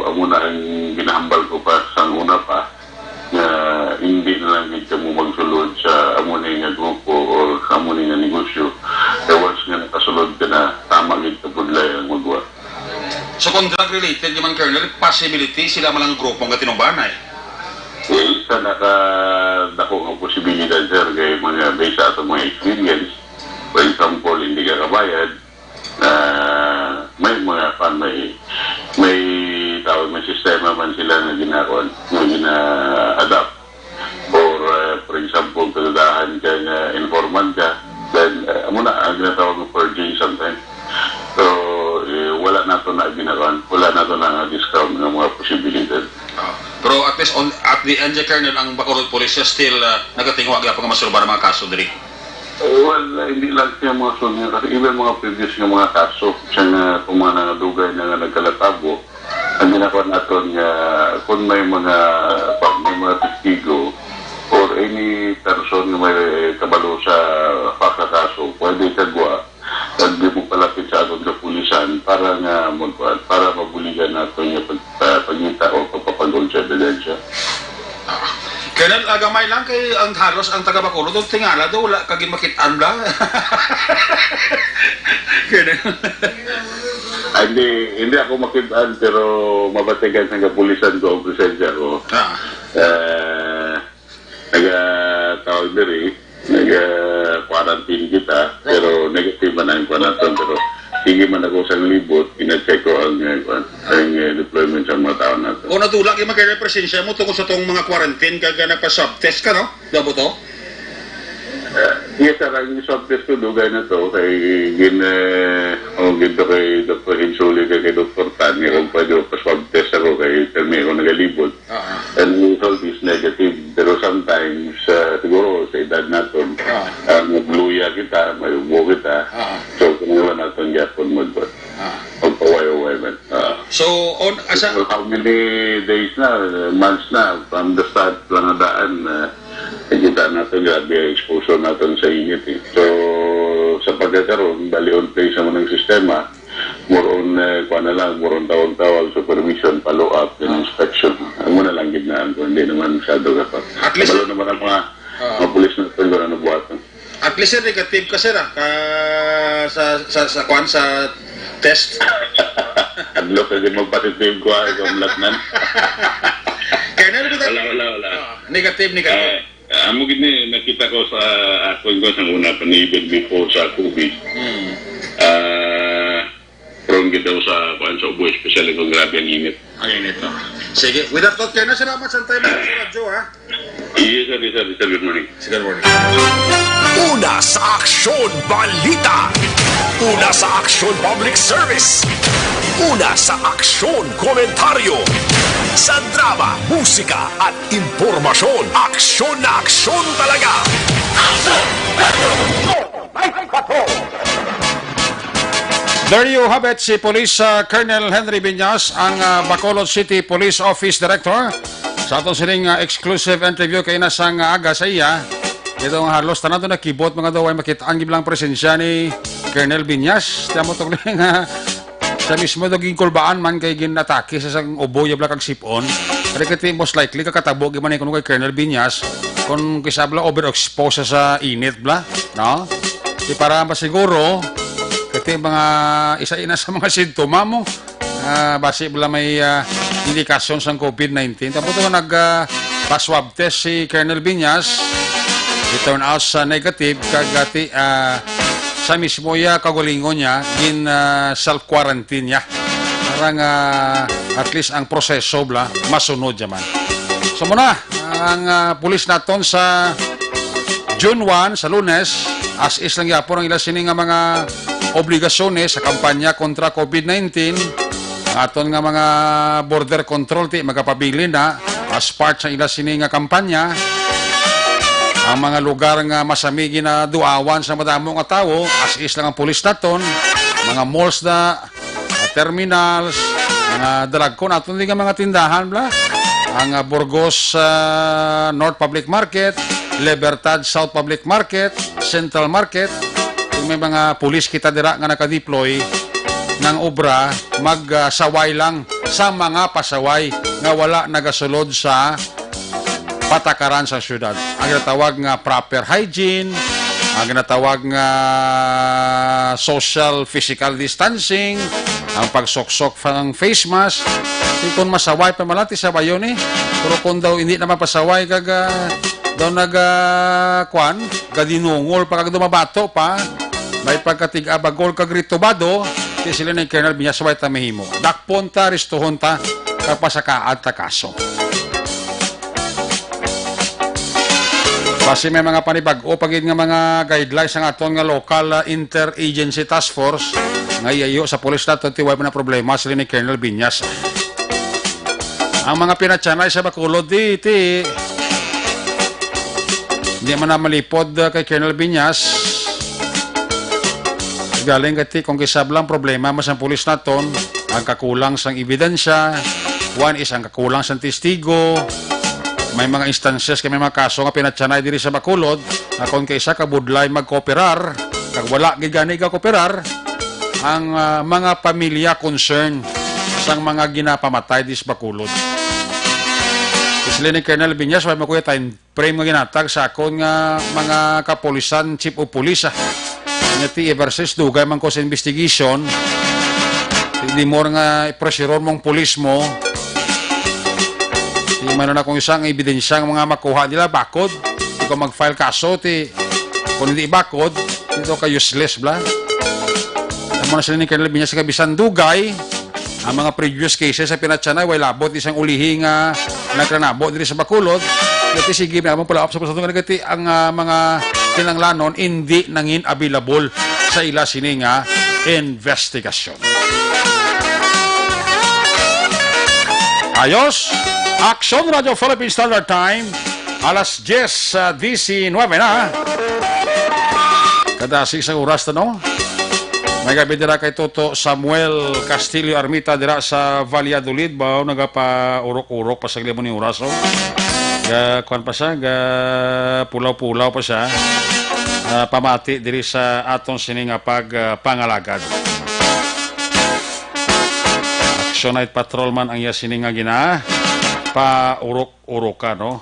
ang una ang ginahambal ko pa sa una pa, na hindi na lang ka mo magsulod sa amunay nga grupo o amunay nga negosyo. Kaya once nga nakasulod ka na, tama gid ka budlay ang magwa. So kung drug-related yung Colonel, possibility sila malang grupo ang tinumbanay? Well, isa nakadako ang posibilidad, sir, kay mga based sa atong mga experience. For example, hindi ka kabayad, may mga may tawag, may sistema man sila na gina-adapt. Or, for example, kadadahan ka na informant ka, then, muna, ang ginatawag ng purging sometimes. So, wala na ito na ginagawan, wala na ito na discount ng mga posibilidad. Pero at least at the end, Colonel, ang Bacolod Police still nagatingwag pa nga masulba ng mga kaso diri. Well, hindi lang siya mga sunyo, kasi even mga previous nga mga kaso, siya nga kung mga nangadugay na nagkalatabo, ang ginagawa natin nga kung may mga testigo or any person na may kabalo sa pagkakaso, pwede kagwa, at di mo palapit sa aton sa pulisan para nga para mabuligan natin yung pagpagita o pagpapagol sa ebidensya. Colonel, agamay lang kay ang halos ang taga Bacolod, doon tingala doon, wala kaging makitaan lang. Colonel. Hindi ako makitaan, pero mabatigan sa kapulisan ko ang presensya ko. Nag-tawag diri, nag-quarantine kita, pero negative man ang quarantine, pero hindi man ako sa libot, ina-check ko ang deployment sa mga tao natin. O natulak yung magre-represensya mo tungkol sa itong mga quarantine kaya nagpa-subtest ka, no? Dabo to? Yes, sir. Ang swab-test ko, dugay na to. Kay ginto kay Dr. Hinsuli, kay Dr. Tani, kung pwede pa-swab-test ako kay Termi ako nagalibot. And the result is negative. Pero sometimes, siguro sa edad natin, magluya kita, may ubo kita. So, kumuha natin yapon magbot. Pagpaway-away man. So, how many days na, months na, from the start lang na daan, kita natin, grabe ang exposure natin sa init. So, sa pagkakaroon, bali on place naman ng sistema, more on tawag-tawag, supervision, follow-up, and inspection. Ang muna lang gitnaan ko, hindi naman masyado kapag. At least, kabalo naman ang mga pulis natin ko na nabuhatan. At least, negative ka, sir, sa test. Adlo ka din mag-positive ko, ikaw latnan. Wala. Negative. Amo gini nakita ko sa ako ko sa una pa ni even before sa COVID. Prone daw sa sa ubo, especially kung grabe ang init. Ang init, no? Sige, with that thought, Colonel, salamat sa time mo sa radyo, ha? Yes, sir. Good morning. Good morning. Una sa Aksyon Balita. Una sa Aksyon Public Service. Una sa Aksyon Komentaryo. Sa drama, musika at impormasyon. Aksyon na aksyon talaga. There you have it, si Police Colonel Henry Biñas, ang Bacolod City Police Office Director. Sa atong sining exclusive interview kay nasang aga sa iya. Ito ang halos tanan to na keyboard mga daw ay makita ang giblang presensya ni Colonel Biñas. Tiyan mo itong sa mismo daging kulbaan man kay ginatake sa sang ubo yabla kag sipon. Pero kati most likely kakatabo giman kuno kay Colonel Biñas kung kisabla overexpose sa init bla, no? Di para masiguro kati mga isa-ina sa mga sintomas mo base bala may indikasyon sa COVID-19. Tapos ito nag-swab test si Colonel Biñas. It turn out sa negative kagati sa mismo kagalingon niya gin self-quarantine niya. Parang at least ang proseso bla masunod yaman. So muna, ang pulis naton sa June 1, sa Lunes, as is lang yapon ang ila sini nga mga obligasyones sa kampanya kontra COVID-19, ang aton nga mga border control ti magapabili na as part sa ila sini nga kampanya. Ang mga lugar nga masamigi na duawan sa madamo nga tawo, as is lang ang pulis naton, mga malls na, terminals, mga dalagkon aton di nga mga tindahan bla. Ang Burgos North Public Market, Libertad South Public Market, Central Market, kung may mga pulis kita dira nga nakadeploy ng obra, magsaway lang sa mga pasaway nga wala nagasulod sa patakaran sa syudad. Ang ginatawag nga proper hygiene, ang ginatawag nga social physical distancing, ang pagsoksok ng face mask. Kung masaway pa malati sa bayon pero kung daw hindi naman pasaway kaga daw nagkuan gadinungol pa kag dumabato pa may pagkatig-abagol kag ritubado ti sila ni Colonel Binyasaway ta mahimo dakponta ristohonta kapasakaad ta kaso. Basi may mga panibag-o pagid nga mga guidelines ang aton nga local interagency task force nga iyayo sa pulis nato ti way na problema sila ni Colonel Binyas. Ang mga pinatsanay sa Bacolod di man na malipod kay Colonel Binyas. Galing kati kung kisablang problema mas ang pulis naton, ang kakulang sang ebidensya, one is ang kakulang sang testigo. May mga instances kay may mga kaso nga pinatsanay diri sa Bacolod, na kung kaysa kabudlay magkooperar, kag wala gigani ka kooperar, ang mga pamilya concern sang mga ginapamatay di sa Bacolod. Sila ni Colonel Binyas, may makuya tayong frame nga ginatag sa akon nga mga kapolisan, chief of police. Ngati versus dugay man ko sa investigation, hindi mo nga ipresiron mong pulis mo, hindi man na kung isang ebidensya nga mga makuha nila, bakod. Hindi ko mag-file kaso, kung hindi bakod, ito ka useless, bla. Ang mga sila ni Colonel Binyas, kabisan dugay, ang mga previous cases sa pinatsanay, way labot isang ulihi nga nagranabo diri sa Bacolod. Kasi sige na pala sa pasatong nagati ang mga kinanglanon hindi nangin available sa ila sini nga investigasyon. Ayos, Action Radio Philippine Standard Time, alas 10:19 na. Kada sa oras no? May gabi dira kay Toto Samuel Castillo Armita dira sa Valladolid ba nagapa urok-urok pa sa limon ni oraso. Kuan pa siya, pulaw-pulaw pa siya. Pamati diri sa aton sini nga pangalagad. Action Night Patrolman ang iya sini nga gina pa urok-uroka no.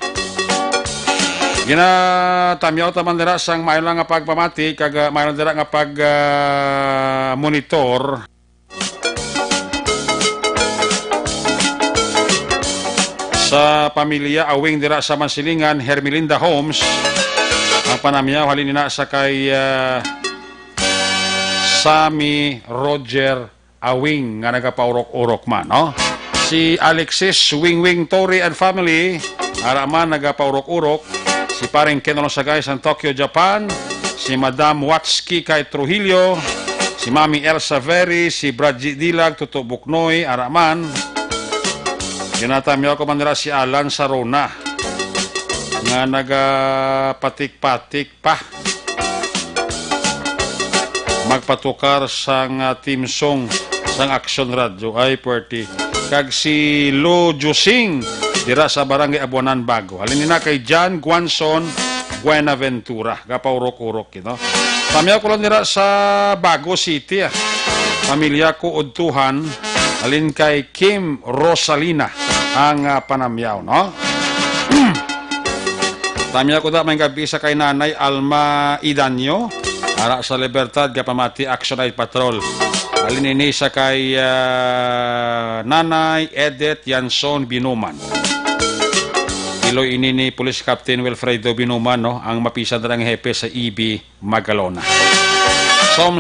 Ginatamyaw taman dira sang mayon lang nga pagpamati kag mayon dira nga pag monitor sa pamilya awing dira sa Mansilingan Hermelinda Homes. Ang panamyaw halin na sa kay Sammy Roger Awing nga nagapaurok-urok man no. Si Alexis Wing Tori and family araman nagapaurok-urok. Si paring Kenolo Sagay sa Tokyo, Japan, si Madam Watski kay Trujillo, si Mami Elsa Veri, si Bradji Dilag, Tuto Buknoy, Araman. Ginatamyaw ko man nila si Alan Sarona nga nagapatik-patik pa. Magpatukar sang team song sang Action Radio ay puwerti. Kag si Lo Jusing dira sa Barangay Abuanan Bago. Halin na kay John Guanson Buenaventura. Gapaurok-urok no. Pamilya ko lang dira sa Bago City. Pamilya ko udtuhan. Halin kay Kim Rosalina ang panamyaw no. Pamilya ko da may gabi sa kay Nanay Alma Idanyo. Ara sa Libertad Gapamati Action Night Patrol. Halin ini sa kay Nanay Edith Yanson Binuman. Iloy ini ni Police Captain Wilfredo Binuman no, ang mapisan na ng hepe sa EB Magalona.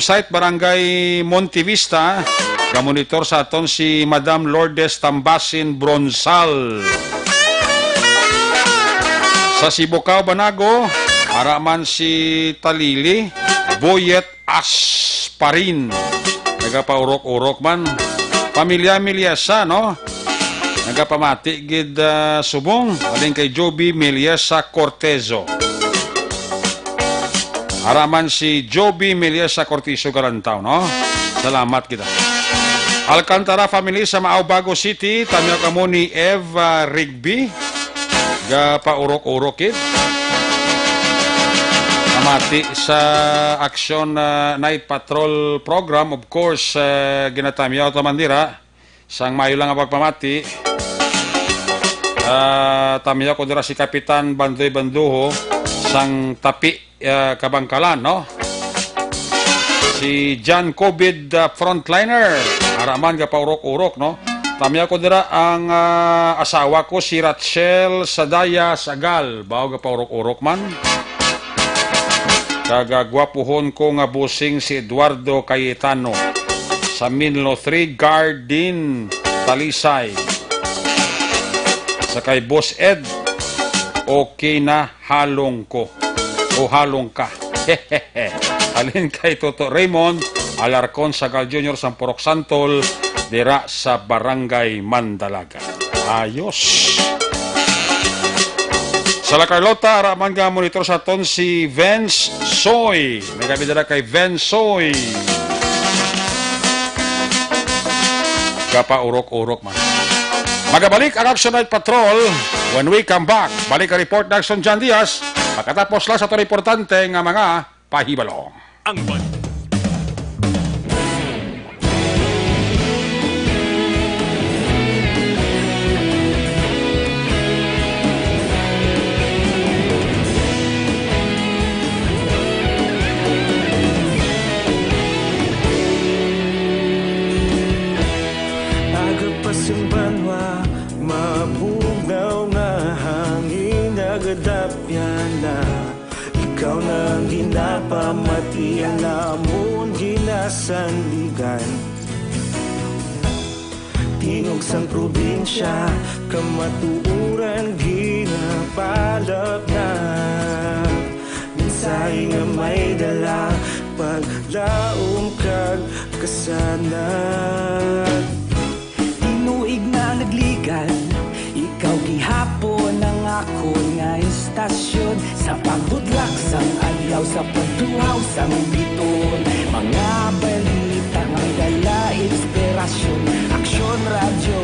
Site Barangay Montevista, kamonitor sa aton si Madam Lourdes Tambasin Bronsal. Sa Sibocao, Banago, araman si Talili, Boyet Asparin. Nagapaurok-urok man. Pamilya Milyesa, no? Nagapamati gid subong. Aling kay Joby Milyesa Cortezo. Araman si Joby Milyesa Cortizo Garantaw, no? Salamat kita. Alcantara family sa Maabago City, tamyo kamo ni Eva Rigby. Gapaurok-urok kid. Amati sa Action Night Patrol Program, of course, ginatamyaw ito mandira. Sang mayo lang ang pagpamati. Tamyaw ko dira si Kapitan Bandoy Banduho, sang Tapi Kabangkalan, no? Si John Covid frontliner, araman ka paurok-urok, no? Tamyaw ko dira ang asawa ko, si Rachel Sadaya Sagal, bago ka paurok-urok man. Kagagwapuhon ko nga busing si Eduardo Cayetano sa Minlo 3 Garden Talisay. Sa kay Boss Ed, okay na halong ko o halong ka. Alin kay Toto Raymond Alarcon Sagal Jr. Sampurok Santol dira sa Barangay Mandalaga. Ayos. Sa La Carlota, araman nga monitor sa ton si Vance Soy. May gabi dala kay Vance Soy. Kapaurok-urok man. Magabalik ang Action Night Patrol when we come back. Balik ang report ng Action John Diaz. Pagkatapos lang sa ito importante nga mga pahibalo. Ang Simbanwa, mabugaw nga hangin nagadapyan na. Ikaw nang ginapamatian namon ginasandigan. Tingog sang probinsya, kamatuuran ginapalap na. Minsay nga may dala, paglaom kag kasanan. Tinuig na nagligan, ikaw gihapon ang ako nga istasyon. Sa pagbudlak sang adlaw, sa pagtuhaw sang biton. Mga balita nga dala inspirasyon. Aksyon radyo,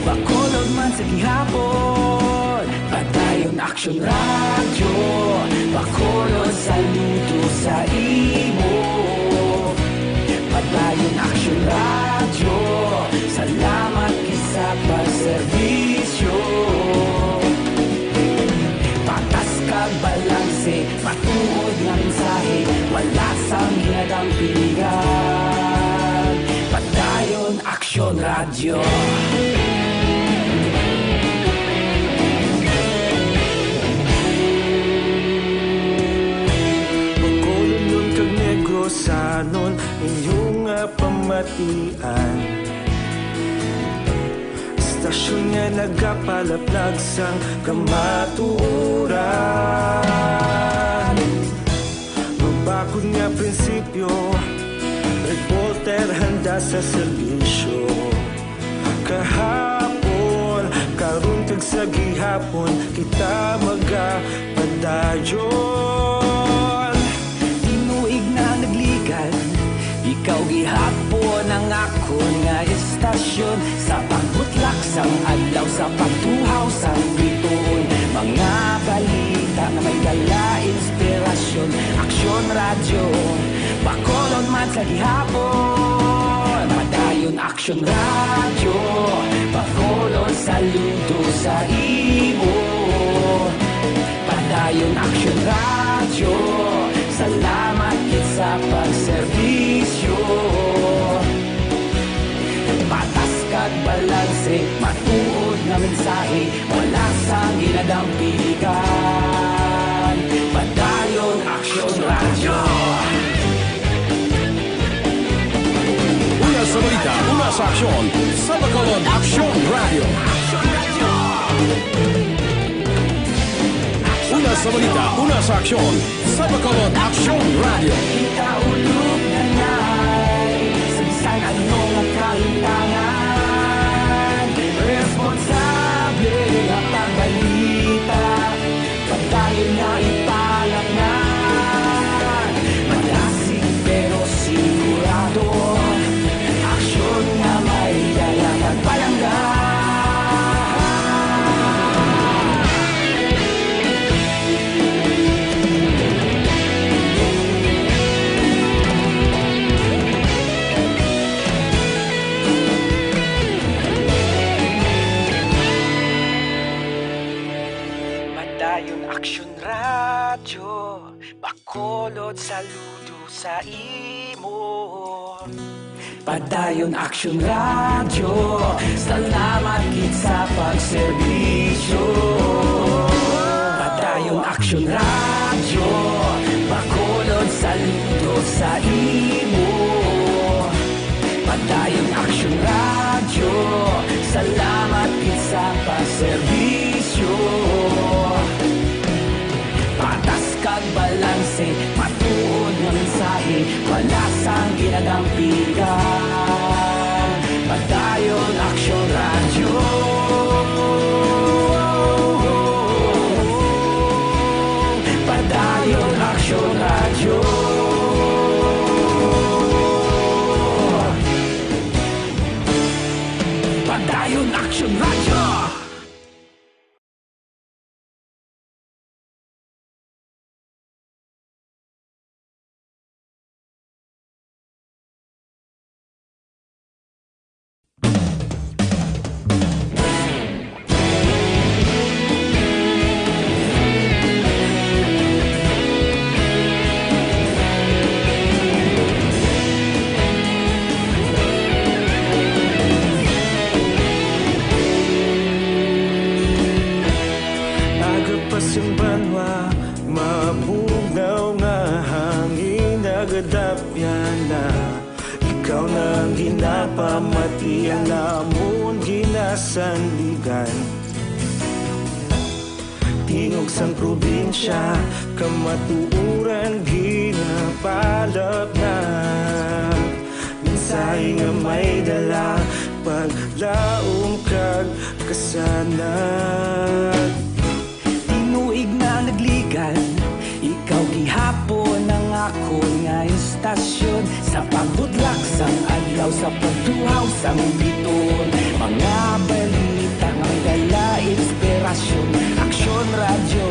bakulod man sa gihapon. Padayon Aksyon radyo, bakulod saludo sa imo. Padayon Aksyon radyo, salamat isa pagserbisyo. Patas kag balanse, patuod nga mensahe, wala sang hinadang piligan. Padayon Aksyon radyo. Pagkulunod kag negosanon, inyong pamatian. Stasyon nga nagapalaplag sang kamatuuran. Mabakod nga prinsipyo, reporter handa sa serbisyo. Kahapon, karon kag sa gihapon, kita magapadayon. Tinuig na nagligan, ikaw gihapon ang ako nga istasyon. Sa pagbutlak sang adlaw, sa pagtuhaw sang biton. Mga balita na may dala inspirasyon. Aksyon radyo, bakolon man sa gihapon. Padayon Aksyon radyo, bakolon saludo sa imo. Padayon Aksyon radyo, salamat sa pagserbisyo. Patas kag balanse, matuod na mensahe, wala sang ginadang piligan. Padayon Aksyon radyo. una sa balita, una sa aksyon, sa Bacolod Action Radio. Aksyon radyo. sa balita, una sa aksyon, sa Bacolod Action Radio. Kita ulog na na'y Sansan anong nagkahintangan Responsable at pagbalita Pagkain na ipalak na Malasig pero sigurado Aksyon na may dalang at palangga Aksyon Radyo, Bacolod saludo sa imo. Padayon Aksyon Radyo, salamat gid sa pagserbisyo. Padayon Aksyon Radyo, Bacolod saludo sa imo. Padayon Aksyon Radyo, salamat gid sa pagserbisyo. Patas kag balanse, matuod nga mensahe, wala sang ginadampigan. Padayon Aksyon Radyo. Padayon Aksyon Radyo. Padayon Aksyon Radyo. Yung banwa, mabugnaw nga hangin nagadapyan na ikaw na ang ginapamati ang namon ginasanligan. Tingog sang probinsya, kamatuuran ginapalap na minsay nga may dala paglaom kag kasanag. Tinuig na nagligan, ikaw gihapon ang ako nga istasyon sa pagbudlak sang adlaw sa pagtuhaw sang biton. Mga balita nga dala inspirasyon, Aksyon Radyo,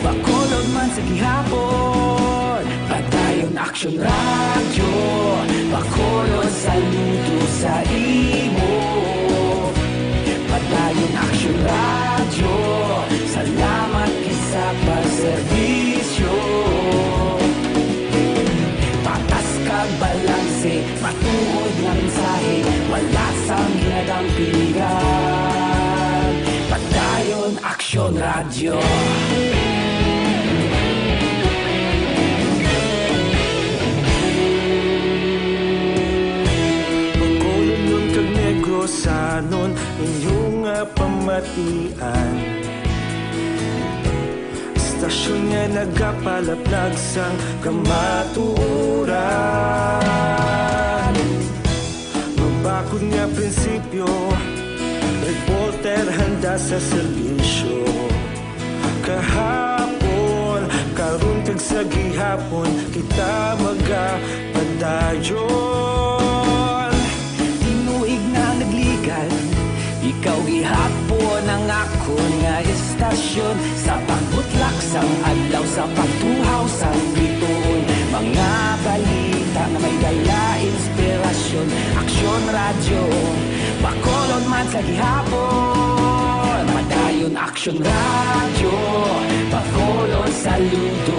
Bacolod man sa gihapon. Padayon Aksyon Radyo, Bacolod saludo sa imo. Padayon Aksyon Radyo, salamat kisa pagserbisyo. Patas kag balanse, matuod nga mensahe, wala sang ginadampigan. Padayon Aksyon Radyo. Bacolod nun kag Negrosanon, inyong nga pamatian. Istasyon nga nagapalaplag sang kamatuuran. Mabakod nga prinsipyo, reporter handa sa serbisyo. Kahapon, karon kag sa gihapon, kita magapadayon. Tinuig na nagligan, ikaw gihapon ang ako nga istasyon sa pagbutlak sang adlaw sa pagtuhaw sang biton. Mga balita na may dala inspirasyon, Aksyon Radyo, Bacolod man sa gihapon. Padayon Aksyon Radyo, Bacolod saludo.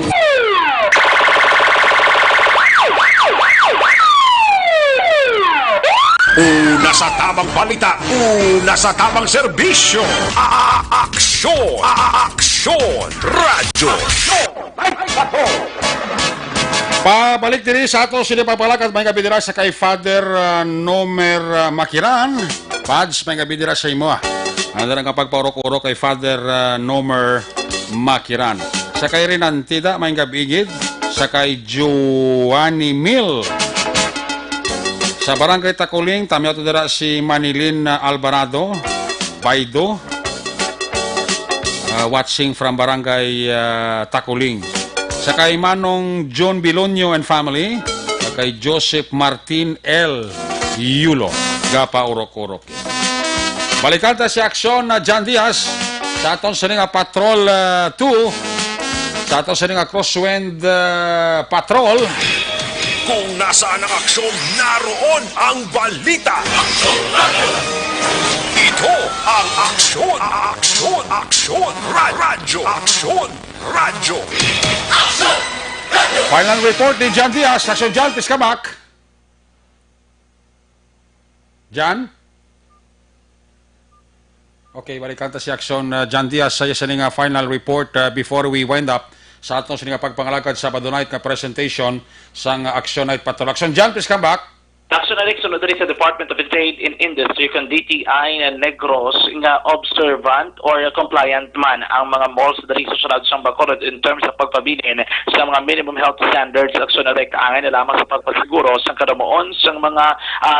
Una sa tamang balita, una sa tamang serbisyo. Aksyon! Aksyon! Radyo! Pabalik diri sa ato sinipapalag at may kabidira sa kay Father Nomer Makiran. Pads, may kabidira sa imo. Ano lang kapag paurok-urok kay Father Nomer Makiran. Sakay Rinantida, may gabigid. Sakay Giovanni Mil. Sa Barangay Takuling, tamyaw to dira si Manilin Alvarado, Baido. Watching from Barangay Takuling. Sakay Manong John Bilonyo and family. Sakay Joseph Martin L. Yulo. Gapa Urok-Urok. Balikan ta si aksyon na John Diaz sa aton sa nga Patrol 2, sa aton sa nga Crosswind Patrol. Kung nasaan ang aksyon, naroon ang balita. Ito ang aksyon, aksyon, aksyon, radyo, aksyon, radyo. Final report ni John Diaz. Aksyon John, please come back. John? Okay, balikan ta si aksyon John Diaz sa nga final report before we wind up sa atong sa nga pagpangalagad sa Sabado night na presentation sa Action Night Patrol. Action John, please come back. Action na rin sunod rin sa Department of Trade and Industry kung DTI na Negros nga observant or compliant man ang mga malls dari sa syudad ng Bacolod in terms sa pagpabilin sa mga minimum health standards. Action na rin kaangay na lamang sa pagpasiguro sa kadamoon sa mga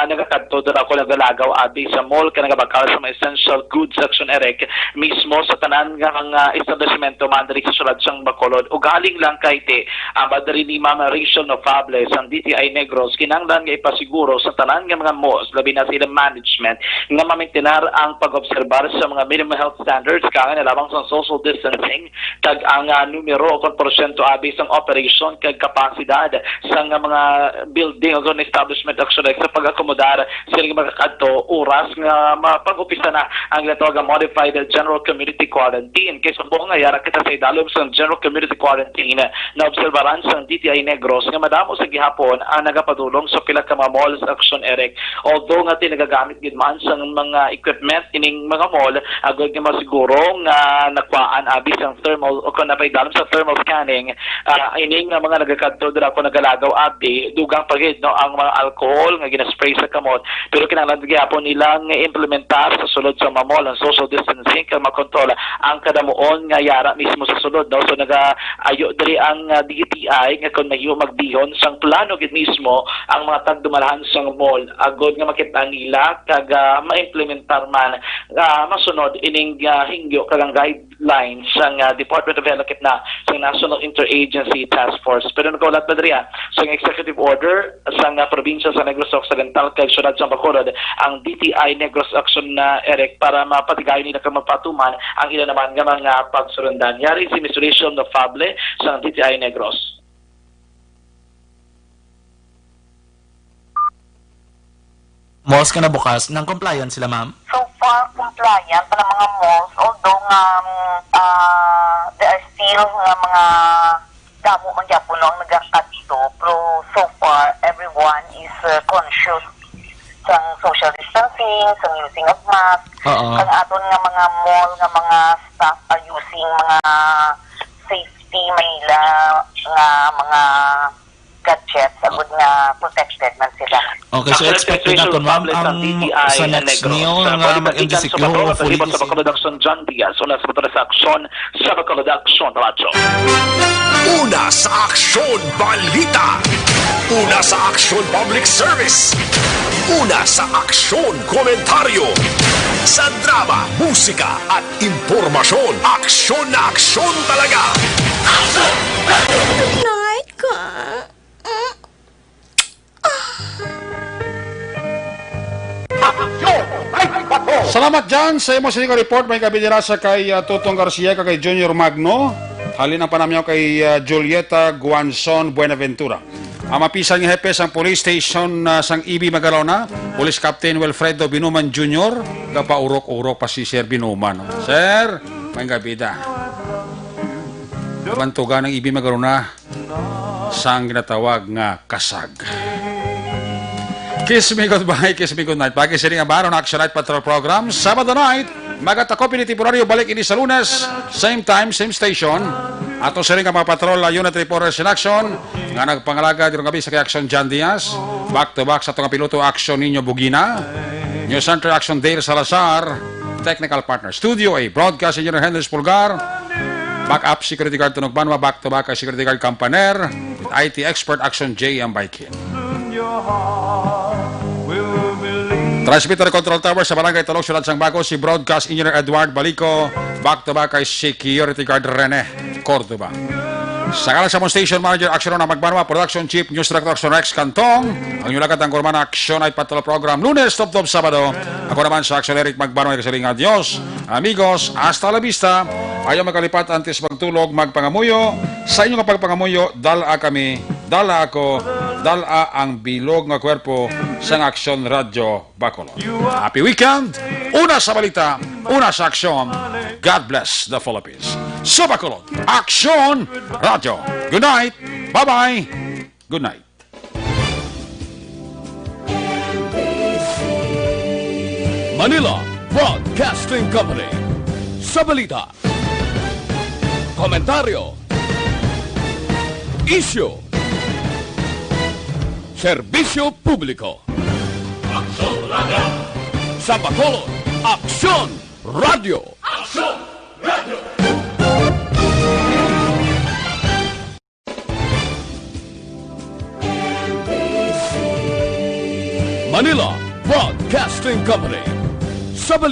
nagakadto dara ko nagalagaw abi sa mall ka nagabakal sa mga essential goods. Action erek mismo sa tanan nga mga establishmento man dari sa syudad ng Bacolod o galing lang kay te badari ni Mama Rachel Nofable sa DTI Negros kinanglan nga ipasiguro sa tanan nga mga malls labi na sa ilang management nga mamaintenar ang pag-obserbar sa mga minimum health standards kaya na lamang sa social distancing kag ang numero o porsyento abi sang operation kag kapasidad sa mga building o establishment actually sa pag-akomodar sila nga makakadto oras nga mapag-upisa na ang ginatawag nga modified general community quarantine kaysa buong nga yara kita sa idalom sa general community quarantine na obserbaran sa DTI Negros nga madamo sa gihapon ang nagapadulong sa pila ka mga malls action erek although nga tinagagamit gid man sa mga equipment ining mga mall agad nga masiguro nga nakwaan abi sang thermal o kun napay dalam sa thermal scanning ining nga mga nagakadto dira ko nagalagaw abi dugang pagid no ang mga alcohol nga ginaspray sa kamot pero kinahanglan gyapon nilang implementar sa sulod sa mga mall ang social distancing kag makontrol ang kadamuon nga yara mismo sa sulod no so nagaayo diri ang DTI nga kun mahiyo magbihon sang plano gid mismo ang mga tagdumalahan sa mall agod nga makita nila kag ma-implementar man masunod ining hingyo kag guidelines sang Department of Health na sa National Interagency Task Force pero nagaulat pa diriya sa executive order sang probinsya sa Negros Occidental kag syudad sa Bacolod ang DTI Negros Action na erek para mapatigayon nila kag mapatuman ang ila naman nga mga pagsurundan yari si Miss Rachel Nofable sa DTI Negros. Malls ka na bukas, nang compliant sila, ma'am? So far, compliant pa ng mga malls, although there are still mga damo man gyapon ang nagakadto, pero so far, everyone is conscious sa social distancing, sa using of mask, kang aton nga mga mall, nga mga staff are using mga safety Manila nga mga gadgets agud nga protected man sila. Okay, so expected na kun ma'am ang sa next niyo nga mag-indisiklo hopefully sa Bacolod Action John Diaz una sa transaksyon sa Bacolod Action Radyo. Una sa aksyon balita. Una sa aksyon public service. Una sa aksyon komentaryo. Sa drama, musika at impormasyon. Aksyon na aksyon talaga. Night ka. Salamat dyan sa imo sining report. May kabidira sa kay Tutong Garcia kay Junior Magno. Halin ang panamyaw kay Julieta Guanzon Buenaventura. Ang mapisang ng hepe sang police station sang Ibi Magalona, Police Captain Wilfredo Binuman Jr. Gapaurok-urok pa si Sir Binuman. Sir, may kabida. Bantugan ng Ibi Magalona sang ginatawag nga kasag. Kiss me goodbye, kiss me good night. Pagi sining abaro na Action Night Patrol Program. Sabado night, magatako pinitiporaryo balik ini sa Lunes. Same time, same station. Ato sining mga patrol unit reporters in action. Nga nagpangalaga dito kami sa kay Action John Diaz. Back to back sa itong piloto Action Ninyo Bugina. News Center Action Dale Salazar. Technical partner Studio A. Broadcast Engineer Henry Pulgar. Backup Security Guard Tunog Banwa, back to back kay Security Guard Campaner, IT Expert Action JM Baikin. Transmitter Control Tower sa Barangay Talog, Sulat Sang Bago, si Broadcast Engineer Edward Balico, back to back kay Security Guard Rene Cordoba. Sa kalang sa Station Manager Action na Magbanwa, Production Chief News Director Action Rex Cantong, ang nyulakat ng Kurman Action ay Patula Program Lunes, Top Sabado. Ako naman sa Action Eric Magbanwa, kasaling adios, amigos, hasta la vista. Ayaw magkalipat antes magtulog, magpangamuyo. Sa inyong kapagpangamuyo, dala kami, dala ako, dala ang bilog ng kwerpo sa Action Radio Bacolod. Happy weekend! Una sa balita, una sa aksyon. God bless the Philippines. Sa Bacolod, Action Radio. Good night. Bye-bye. Good night. Manila Broadcasting Company. Sa balita, komentaryo, issue, serbisyo publiko. Aksyon Radio. Sa Bacolod, Aksyon Radio. Aksyon Radio. Manila Broadcasting Company. Sa balita,